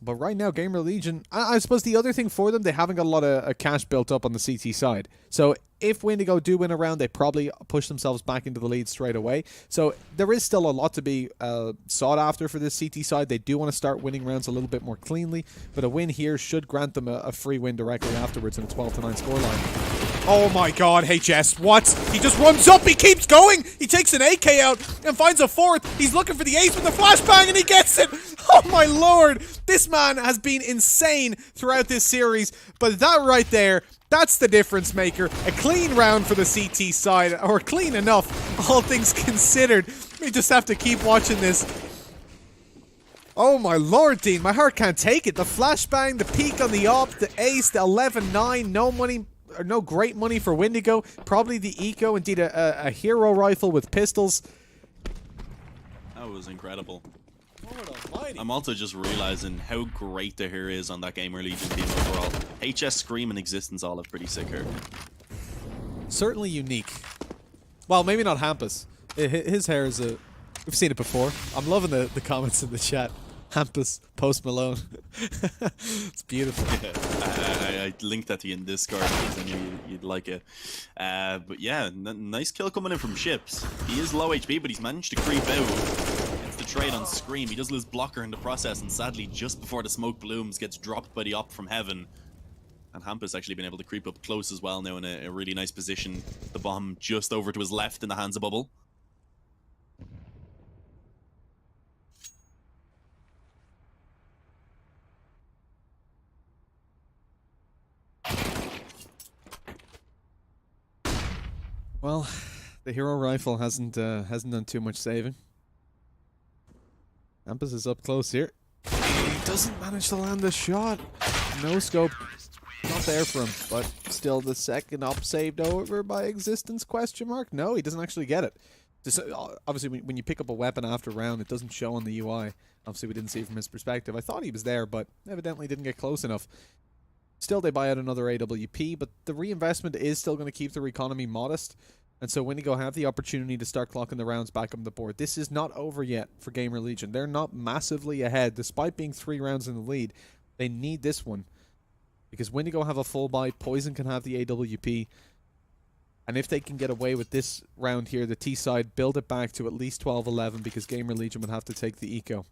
But right now, GamerLegion, I suppose the other thing for them, they haven't got a lot of cash built up on the CT side. So if Windigo do win a round, they probably push themselves back into the lead straight away. So there is still a lot to be sought after for this CT side. They do want to start winning rounds a little bit more cleanly, but a win here should grant them a free win directly afterwards in a 12-9 scoreline. Oh my god, HS, what? He just runs up, he keeps going, he takes an AK out and finds a fourth. He's looking for the ace with the flashbang and he gets it. Oh my lord, this man has been insane throughout this series, but that right there, that's the difference maker. A clean round for the CT side, or clean enough, all things considered. We just have to keep watching this. Oh my lord, Dean, my heart can't take it. The flashbang, the peak on the op, the ace, the 11-9, no money, or no great money for Windigo. Probably the eco, indeed a hero rifle with pistols. That was incredible. Lord almighty. I'm also just realizing how great the hair is on that GamerLegion team overall. HS, Scream, and Existence all have pretty sick hair. Certainly unique. Well, maybe not Hampus. His hair is a... We've seen it before. I'm loving the comments in the chat. Hampus, Post Malone. It's beautiful. I linked that to you in Discord because I knew you'd like it. But yeah, nice kill coming in from Ships. He is low HP, but he's managed to creep out. Gets the trade on Scream. He does lose Blocker in the process, and sadly, just before the smoke blooms, gets dropped by the op from heaven. And Hampus actually been able to creep up close as well now in a really nice position. The bomb just over to his left in the hands of Bubble. Well, the hero rifle hasn't done too much saving. Ampus is up close here. He doesn't manage to land the shot. No scope. Not there for him, but still the second op saved over by existence question mark. No, he doesn't actually get it. Obviously, when you pick up a weapon after a round, it doesn't show on the UI. Obviously, we didn't see it from his perspective. I thought he was there, but evidently didn't get close enough. Still, they buy out another AWP, but the reinvestment is still going to keep their economy modest. And so Windigo have the opportunity to start clocking the rounds back on the board. This is not over yet for GamerLegion. They're not massively ahead, despite being 3 rounds in the lead. They need this one. Because Windigo have a full buy, Poison can have the AWP. And if they can get away with this round here, the T side, build it back to at least 12-11 because GamerLegion would have to take the eco.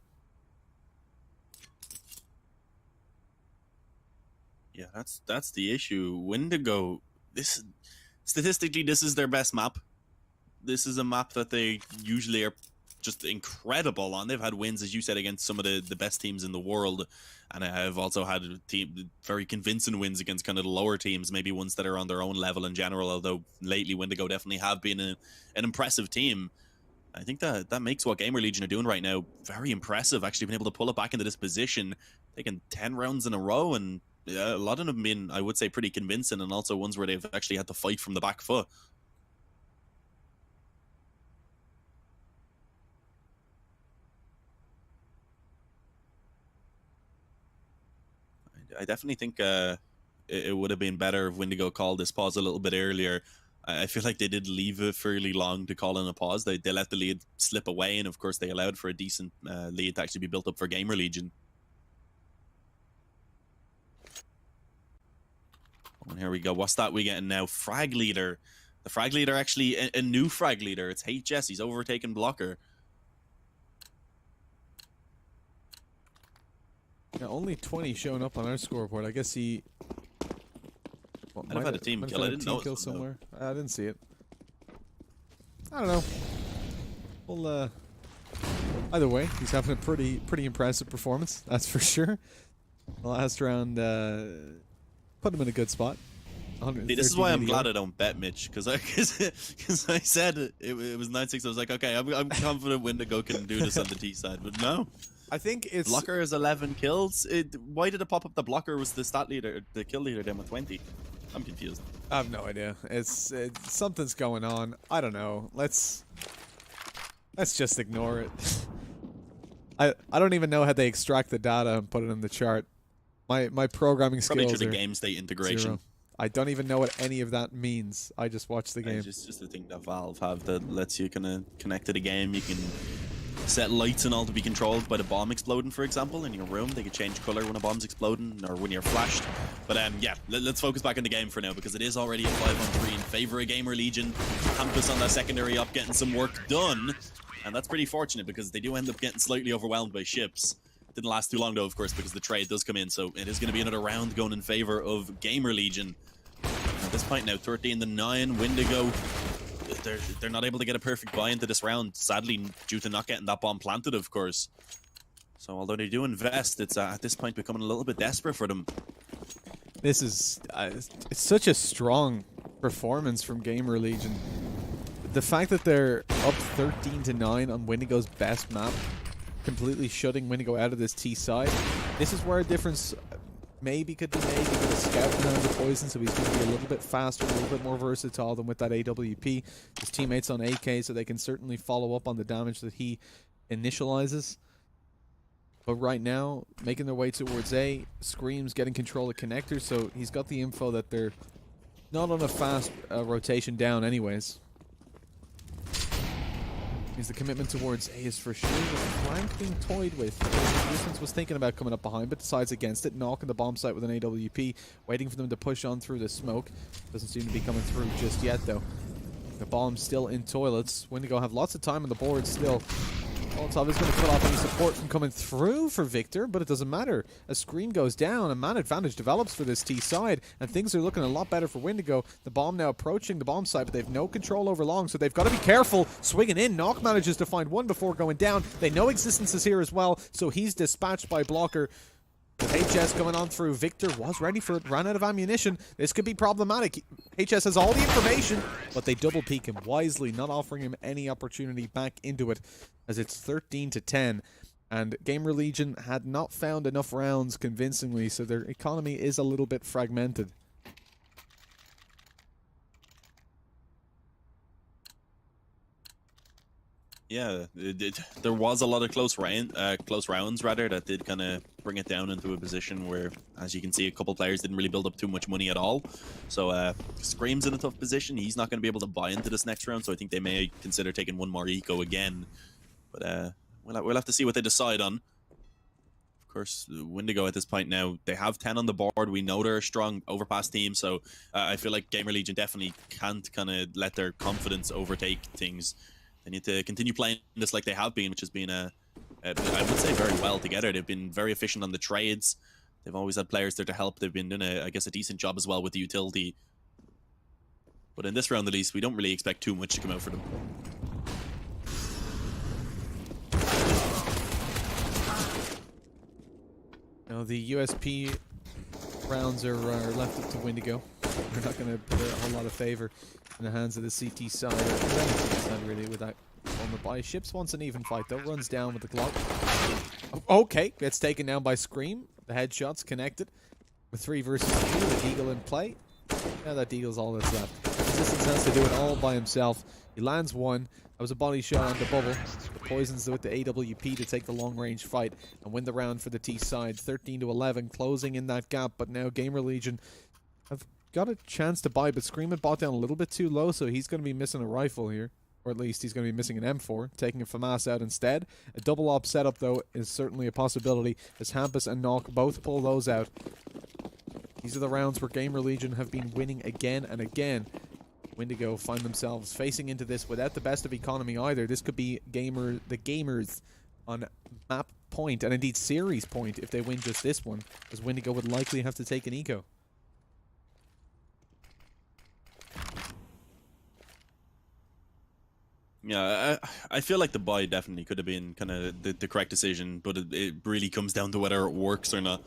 Yeah, that's the issue. Windigo, statistically, this is their best map. This is a map that they usually are just incredible on. They've had wins, as you said, against some of the best teams in the world, and have also had very convincing wins against kind of the lower teams, maybe ones that are on their own level in general, although lately Windigo definitely have been an impressive team. I think that makes what GamerLegion are doing right now very impressive, actually being able to pull it back into this position, taking 10 rounds in a row, and a lot of them have been, I would say, pretty convincing, and also ones where they've actually had to fight from the back foot. I definitely think it would have been better if Windigo called this pause a little bit earlier. I feel like they did leave it fairly long to call in a pause. They let the lead slip away, and of course they allowed for a decent lead to actually be built up for GamerLegion. And here we go. What's that we getting now? Frag leader. The frag leader, actually a new frag leader. It's HS. He's overtaken Blocker. Yeah, only 20 showing up on our scoreboard. I guess he might have had a team kill. I didn't know kill somewhere. I didn't see it. I don't know. Well, either way, he's having a pretty impressive performance. That's for sure. The last round put him in a good spot. See, this is why I'm glad I don't bet, Mitch, because I said it was 9-6. I was like, okay, I'm confident Windigo can do this on the T side, but no. I think it's Blocker is 11 kills. Why did it pop up? The Blocker was the stat leader, the kill leader, then with 20. I'm confused. I have no idea. It's something's going on. I don't know. Let's just ignore it. I don't even know how they extract the data and put it in the chart. My programming Probably skills through are the game state integration. 0. I don't even know what any of that means. I just watch the game. It's just the thing that Valve have that lets you kind of connect to the game. You can set lights and all to be controlled by the bomb exploding, for example, in your room. They can change color when a bomb's exploding or when you're flashed. But yeah, let's focus back on the game for now, because it is already a 5-on-3 in favor of GamerLegion. Campus on that secondary up getting some work done, and that's pretty fortunate because they do end up getting slightly overwhelmed by ships. Didn't last too long though, of course, because the trade does come in, so it is going to be another round going in favor of GamerLegion. At this point now, 13-9, Windigo. They're not able to get a perfect buy into this round, sadly, due to not getting that bomb planted, of course. So although they do invest, it's at this point becoming a little bit desperate for them. This is it's such a strong performance from GamerLegion. The fact that they're up 13-9 on Windigo's best map, completely shutting Windigo out of this T side. This is where a difference maybe could be made with a scout behind the Poison, so he's going to be a little bit faster, a little bit more versatile than with that AWP. His teammates on AK, so they can certainly follow up on the damage that he initializes. But right now, making their way towards A, Scream's getting control of connectors, so he's got the info that they're not on a fast rotation down anyways. Means the commitment towards A is for sure. The flank being toyed with. Distance was thinking about coming up behind, but decides against it. Knocking the bomb site with an AWP. Waiting for them to push on through the smoke. Doesn't seem to be coming through just yet, though. The bomb's still in toilets. Windigo have lots of time on the board still. Molotov is going to cut off any support from coming through for Victor, but it doesn't matter. As Scream goes down, a man advantage develops for this T side, and things are looking a lot better for Windigo. The bomb now approaching the bomb site, but they have no control over long, so they've got to be careful. Swinging in, Knock manages to find one before going down. They know Existence is here as well, so he's dispatched by Blocker. With HS coming on through, Victor was ready for it, ran out of ammunition. This could be problematic. HS has all the information, but they double peek him wisely, not offering him any opportunity back into it, as it's 13-10. And GamerLegion had not found enough rounds convincingly, so their economy is a little bit fragmented. Yeah, there was a lot of close rounds rather that did kind of bring it down into a position where, as you can see, a couple players didn't really build up too much money at all. So Scream's in a tough position. He's not going to be able to buy into this next round, so I think they may consider taking one more eco again. But we'll have to see what they decide on. Of course, Windigo at this point now, they have 10 on the board. We know they're a strong overpass team, so I feel like GamerLegion definitely can't kind of let their confidence overtake things. They need to continue playing this like they have been, which has been, I would say, very well together. They've been very efficient on the trades. They've always had players there to help. They've been doing, I guess, a decent job as well with the utility. But in this round, at least, we don't really expect too much to come out for them. Now, the USP rounds are left up to Windigo. They're not going to put a whole lot of favor in the hands of the CT side, or any CT side really, with that on the buy. Ships wants an even fight though, runs down with the clock. Okay, gets taken down by Scream. The headshots connected with 3 versus 2, the Deagle in play. Now that Deagle's all that's left. Resistance has to do it all by himself. He lands one. That was a body shot on the bubble. The poisons with the AWP to take the long range fight and win the round for the T side. 13-11, closing in that gap, but now GamerLegion have got a chance to buy, but Scream had bought down a little bit too low, so he's going to be missing a rifle here. Or at least he's going to be missing an M4, taking a FAMAS out instead. A double op setup, though, is certainly a possibility, as Hampus and Knock both pull those out. These are the rounds where GamerLegion have been winning again and again. Windigo find themselves facing into this without the best of economy either. This could be the gamers on map point, and indeed series point, if they win just this one, as Windigo would likely have to take an eco. Yeah, I feel like the buy definitely could have been kind of the correct decision, but it really comes down to whether it works or not.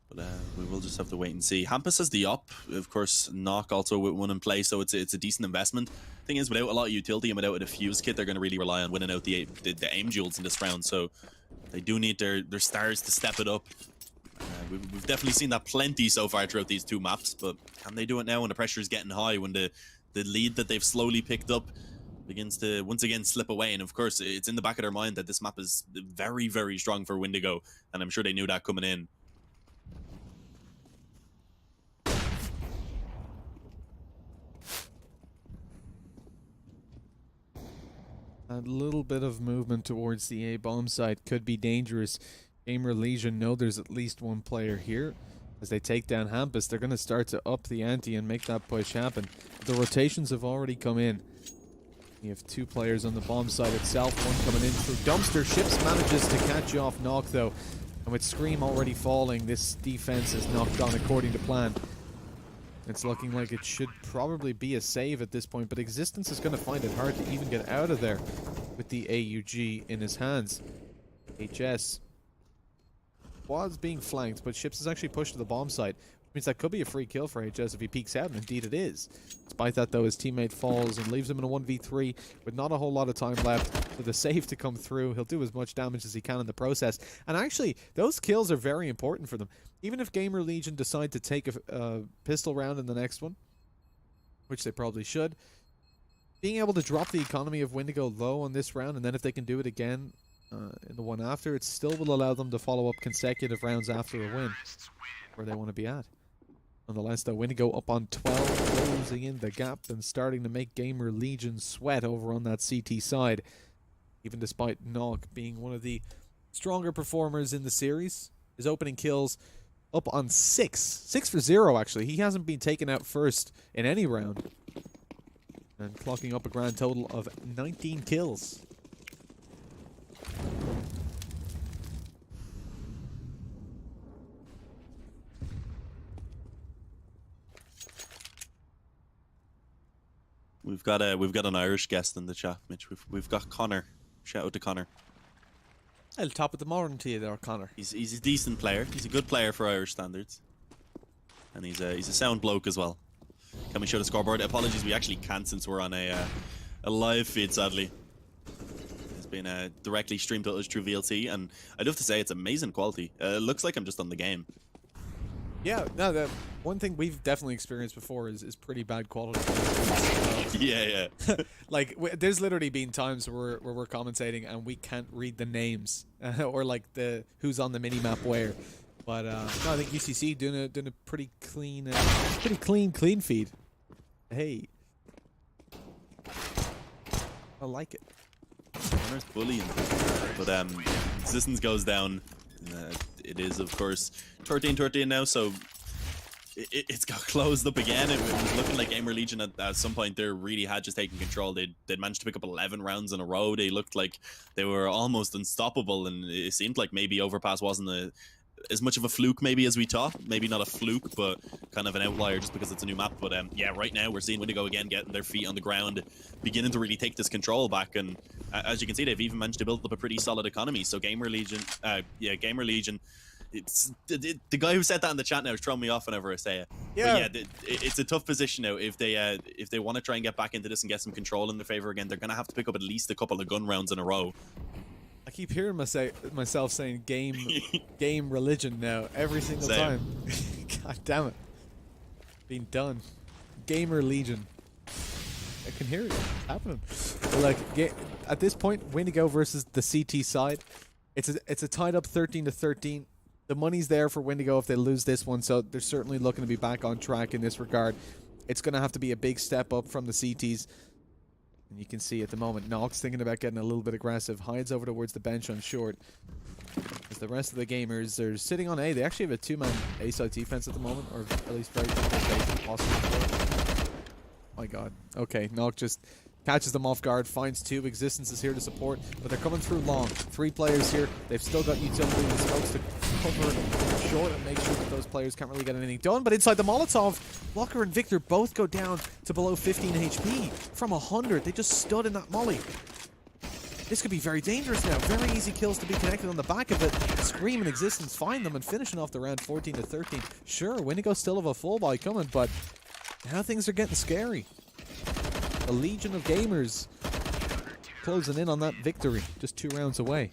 But we will just have to wait and see. Hampus has the op, of course. Knock also with one in play, so it's a decent investment. Thing is, without a lot of utility and without a defuse kit, they're going to really rely on winning out the aim duels in this round. So they do need their stars to step it up. We've definitely seen that plenty so far throughout these 2 maps, but can they do it now when the pressure is getting high, when the lead that they've slowly picked up begins to once again slip away? And of course, it's in the back of their mind that this map is very, very strong for Windigo, and I'm sure they knew that coming in. A little bit of movement towards the A bomb site could be dangerous. GamerLegion know there's at least one player here. As they take down Hampus, they're going to start to up the ante and make that push happen. The rotations have already come in. You have 2 players on the bomb site itself, one coming in through Dumpster. Ships manages to catch off Knock though, and with Scream already falling, this defense is knocked on according to plan. It's looking like it should probably be a save at this point, but Existence is going to find it hard to even get out of there with the AUG in his hands. HS was being flanked, but Ships is actually pushed to the bomb site, which means that could be a free kill for HS if he peeks out, and indeed it is. Despite that, though, his teammate falls and leaves him in a 1v3 with not a whole lot of time left for the save to come through. He'll do as much damage as he can in the process, and actually, those kills are very important for them. Even if GamerLegion decide to take a pistol round in the next one, which they probably should, being able to drop the economy of Windigo low on this round, and then if they can do it again in the one after, it still will allow them to follow up consecutive rounds after a win where they want to be at. Nonetheless, though, Windigo up on 12, closing in the gap and starting to make GamerLegion sweat over on that CT side. Even despite Knock being one of the stronger performers in the series, his opening kills up on 6. 6 for 0, actually. He hasn't been taken out first in any round. And clocking up a grand total of 19 kills. We've got an Irish guest in the chat, Mitch. We've got Connor. Shout out to Connor. I'll top of the morning to you there, Connor. He's a decent player. He's a good player for Irish standards, and he's a sound bloke as well. Can we show the scoreboard? Apologies, we actually can't since we're on a live feed. Sadly, it's been directly streamed to us through VLC, and I'd have to say it's amazing quality. It looks like I'm just on the game. Yeah, no, the one thing we've definitely experienced before is pretty bad quality. Yeah. Like, there's literally been times where we're commentating and we can't read the names or like the who's on the mini map where. But no, I think UCC doing a pretty clean, clean feed. Hey, I like it. Connor's bullying, but Existence goes down. It is, of course, 13-13 now, so it's got closed up again. It was looking like GamerLegion at some point there really had just taken control. They'd managed to pick up 11 rounds in a row. They looked like they were almost unstoppable, and it seemed like maybe Overpass wasn't as much of a fluke maybe as we thought. Maybe not a fluke, but kind of an outlier just because it's a new map. But yeah, right now we're seeing Windigo again getting their feet on the ground, beginning to really take this control back. And as you can see, they've even managed to build up a pretty solid economy. So GamerLegion, it's the guy who said that in the chat now is throwing me off whenever I say it. Yeah, but yeah, it's a tough position now. If they want to try and get back into this and get some control in their favor again, they're gonna have to pick up at least a couple of gun rounds in a row. I keep hearing myself saying game religion now every single time. God damn it. Being done. GamerLegion. I can hear it happening. But like at this point, Windigo versus the CT side. It's a tied up 13-13. The money's there for Windigo if they lose this one, so they're certainly looking to be back on track in this regard. It's going to have to be a big step up from the CTs. And you can see at the moment, Nox thinking about getting a little bit aggressive, hides over towards the bench on short. As the rest of the gamers are sitting on A. They actually have a two-man A-side defense at the moment, or at least very possible. My God. Okay, Nox just catches them off guard, finds two. Existence is here to support, but they're coming through long. 3 players here. They've still got utility and smokes to cover short and make sure that those players can't really get anything done. But inside the Molotov, Walker and Victor both go down to below 15 HP from 100. They just stood in that molly. This could be very dangerous now. Very easy kills to be connected on the back of it. Scream and Existence find them and finishing off the round 14-13. Sure, Windigo still have a full buy coming, but now things are getting scary. A legion of gamers closing in on that victory, just 2 rounds away.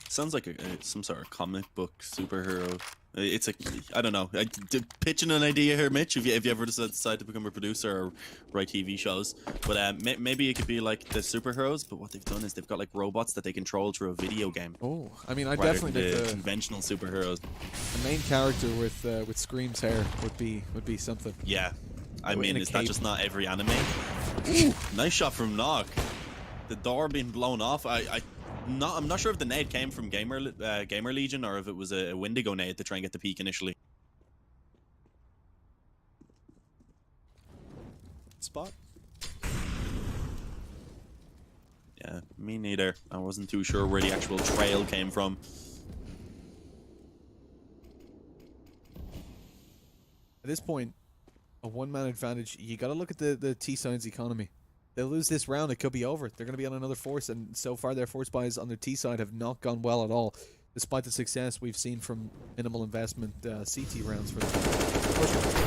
Sounds like some sort of comic book superhero. It's I don't know. Pitching an idea here, Mitch. If you ever decide to become a producer or write TV shows, but maybe it could be like the superheroes. But what they've done is they've got like robots that they control through a video game. Oh, I mean, I definitely think the conventional superheroes. The main character with Scream's hair would be something. Yeah, I mean, is that just not every anime? Nice shot from Nog. The door being blown off. I'm not sure if the nade came from GamerLegion or if it was a Windigo nade to try and get the peak initially. Spot. Yeah, me neither. I wasn't too sure where the actual trail came from. At this point, a one-man advantage. You got to look at the T-Side's economy. They lose this round, it could be over. They're going to be on another force, and so far their force buys on their T side have not gone well at all, despite the success we've seen from minimal investment CT rounds for them.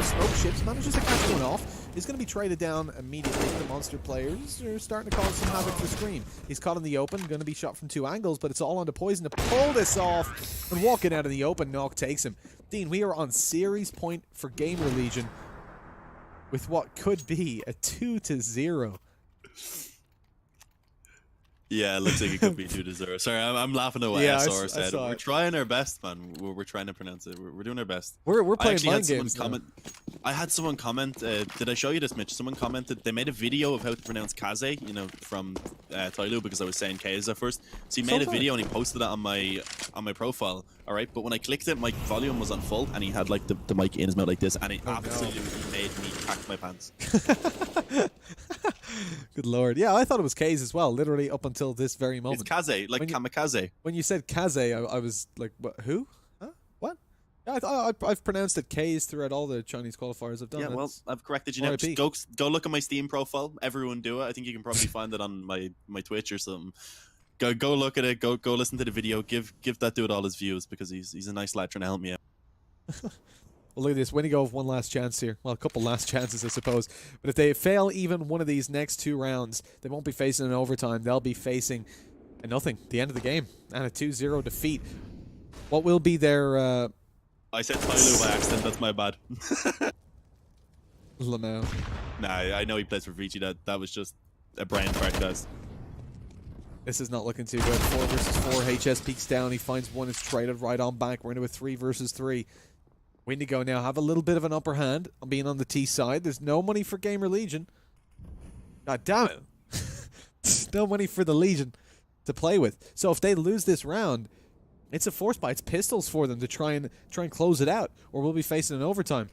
Smoke Ships manages to catch one off. He's going to be traded down immediately. The monster players are starting to cause some havoc for Scream. He's caught in the open, going to be shot from 2 angles, but it's all onto Poison to pull this off and walking out of the open. Nock takes him. Dean, we are on series point for GamerLegion with what could be a 2-0. Yeah, it looks like it could be 2-0. Sorry, I'm laughing at what SR said. We're trying our best, man. We're trying to pronounce it. We're doing our best. We're playing mind games. I had someone comment. Did I show you this, Mitch? Someone commented they made a video of how to pronounce Kaze, you know, from Tyloo, because I was saying Kaze at first. So he made a video and he posted it on my profile. All right, but when I clicked it, my volume was on full, and he had like the mic in his mouth like this, and it absolutely made me cack my pants. Good lord. Yeah, I thought it was Kaze as well, literally up until this very moment. It's Kaze, like kamikaze. When you said Kaze, I was like, what, who? Huh? What? Yeah, I've pronounced it Kaze throughout all the Chinese qualifiers I've done. Yeah, well, I've corrected you now. Just go look at my Steam profile. Everyone do it. I think you can probably find it on my Twitch or something. Go look at it. Go listen to the video. Give that dude all his views because he's a nice lad trying to help me out. Well, look at this. Windigo have one last chance here. Well, a couple last chances, I suppose. But if they fail even one of these next 2 rounds, they won't be facing an overtime. They'll be facing a nothing, the end of the game, and a 2-0 defeat. What will be their... I said Tyloo by accident. That's my bad. Lamau. Nah, I know he plays for Vici. That was just a brain fart test. This is not looking too good. 4 versus 4. HS peeks down. He finds one. It's traded right on back. We're into a 3 versus 3. Windigo now have a little bit of an upper hand on being on the T side. There's no money for GamerLegion. God damn it. There's no money for the Legion to play with. So if they lose this round, it's a force buy. It's pistols for them to try and close it out, or we'll be facing an overtime.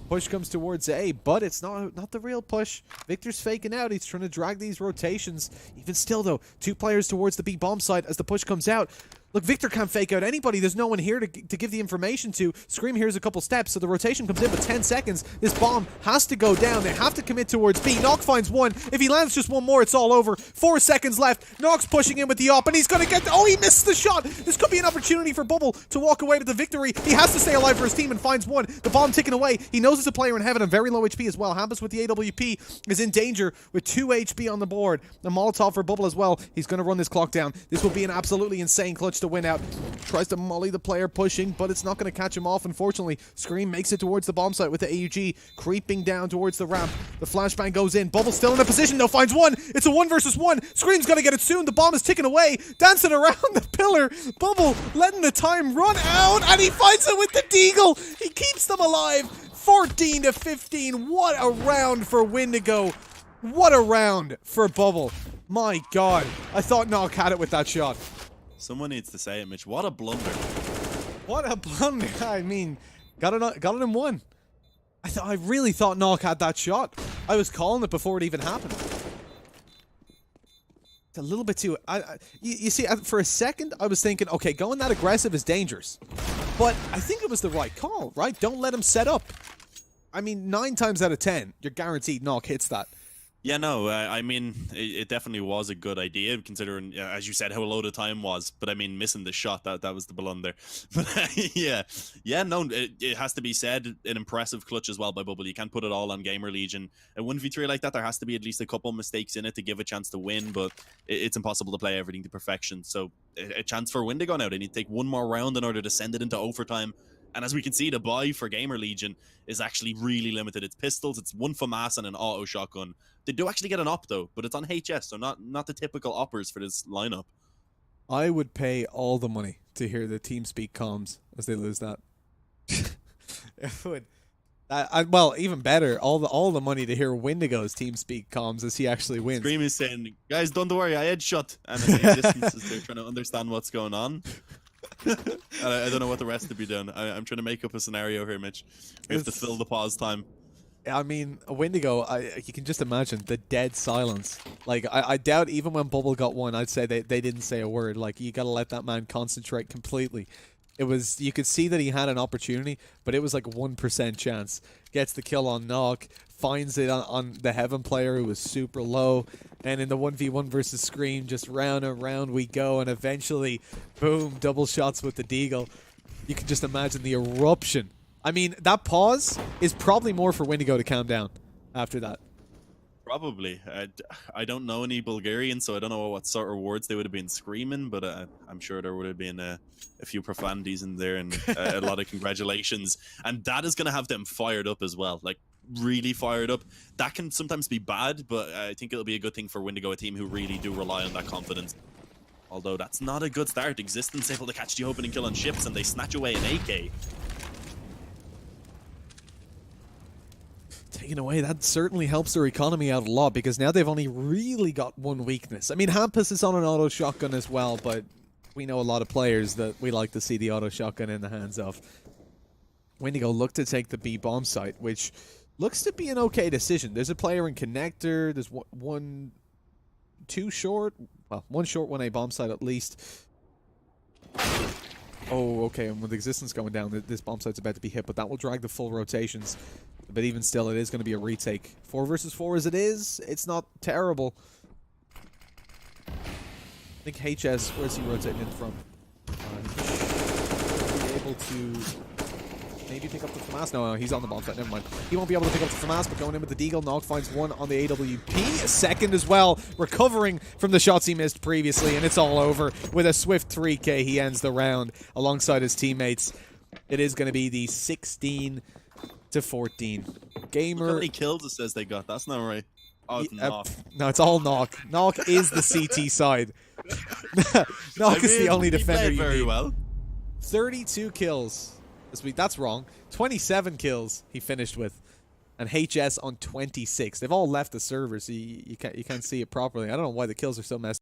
Push comes towards A, but it's not the real push. Victor's faking out. He's trying to drag these rotations. Even still, though, 2 players towards the B bomb site as the push comes out. Look, Victor can't fake out anybody. There's no one here to give the information to. Scream here's a couple steps, so the rotation comes in with 10 seconds. This bomb has to go down. They have to commit towards B. Nock finds one. If he lands just one more, it's all over. 4 seconds left. Nock's pushing in with the op, and he's going to get... Oh, he missed the shot. This could be an opportunity for Bubble to walk away with the victory. He has to stay alive for his team and finds one. The bomb ticking away. He knows it's a player in heaven and very low HP as well. Hampus with the AWP is in danger with 2 HP on the board. The Molotov for Bubble as well. He's going to run this clock down. This will be an absolutely insane clutch to win out. Tries to molly the player pushing, but it's not going to catch him off, unfortunately. Scream makes it towards the bomb site with the AUG, creeping down towards the ramp. The flashbang goes in. Bubble still in a position, though, finds one. It's a 1 versus 1. Scream's going to get it soon. The bomb is ticking away, dancing around the pillar. Bubble letting the time run out, and he finds it with the deagle. He keeps them alive. 14 to 15. What a round for Windigo. What a round for Bubble. My God. I thought Nock had it with that shot. Someone needs to say it, Mitch. What a blunder. What a blunder. I mean, got it in 1. I really thought Nock had that shot. I was calling it before it even happened. It's a little bit too... you see, for a second, I was thinking, okay, going that aggressive is dangerous. But I think it was the right call, right? Don't let him set up. I mean, 9 times out of 10, you're guaranteed Nock hits that. Yeah, no, I mean, it definitely was a good idea, considering, as you said, how low the time was. But I mean, missing the shot, that was the blunder. But yeah, no, it has to be said, an impressive clutch as well by Bubble. You can't put it all on GamerLegion. A 1v3 like that, there has to be at least a couple mistakes in it to give a chance to win, but it's impossible to play everything to perfection. So a chance for Windigo now. They need to take 1 more round in order to send it into overtime. And as we can see, the buy for GamerLegion is actually really limited. It's pistols, it's 1 FAMAS and an auto shotgun. They do actually get an op though, but it's on HS, so not the typical oppers for this lineup. I would pay all the money to hear the TeamSpeak comms as they lose that. It would. Well, even better, all the money to hear Windigo's TeamSpeak comms as he actually wins. Scream is saying, guys, don't worry, I headshot. And in the distance, they're trying to understand what's going on. I don't know what the rest of you doing. I'm trying to make up a scenario here, Mitch. We have to fill the pause time. I mean, Windigo, you can just imagine the dead silence. Like, I doubt even when Bubble got one, I'd say they didn't say a word. Like, you gotta let that man concentrate completely. It was, you could see that he had an opportunity, but it was like 1% chance. Gets the kill on Nock, finds it on the Heaven player who was super low, and in the 1v1 versus Scream, just round and round we go, and eventually, boom, double shots with the deagle. You can just imagine the eruption. I mean, that pause is probably more for Windigo to calm down after that. Probably. I don't know any Bulgarian, so I don't know what sort of words they would have been screaming, but I'm sure there would have been a few profanities in there and a lot of congratulations. And that is going to have them fired up as well, like really fired up. That can sometimes be bad, but I think it'll be a good thing for Windigo, a team who really do rely on that confidence. Although that's not a good start. Existence able to catch the opening kill on ships, and they snatch away an AK. Taken away, that certainly helps their economy out a lot, because now they've only really got one weakness. I mean, Hampus is on an auto shotgun as well, but we know a lot of players that we like to see the auto shotgun in the hands of. Windigo look to take the B bomb site, which looks to be an okay decision. There's a player in connector, there's one short, 1 A bomb site at least. Oh, okay, and with existence going down, this bomb site's about to be hit, but that will drag the full rotations. But even still, it is going to be a retake. 4 versus 4 as it is, it's not terrible. I think HS, where's he rotating in from? He should be able to maybe pick up the FAMAS. No, he's on the bomb site. Never mind. He won't be able to pick up the FAMAS, but going in with the Deagle. Nog finds one on the AWP. A second as well, recovering from the shots he missed previously, and it's all over. With a swift 3K, he ends the round alongside his teammates. It is going to be the 16-14. Gamer. Look how many kills it says they got. That's not right. Oh, it's Nog. No, it's all Nog. Nog is the CT side. Nog is the only defender you very need. well. 32 kills this week. That's wrong. 27 kills he finished with. And HS on 26. They've all left the server, so you can't see it properly. I don't know why the kills are so messed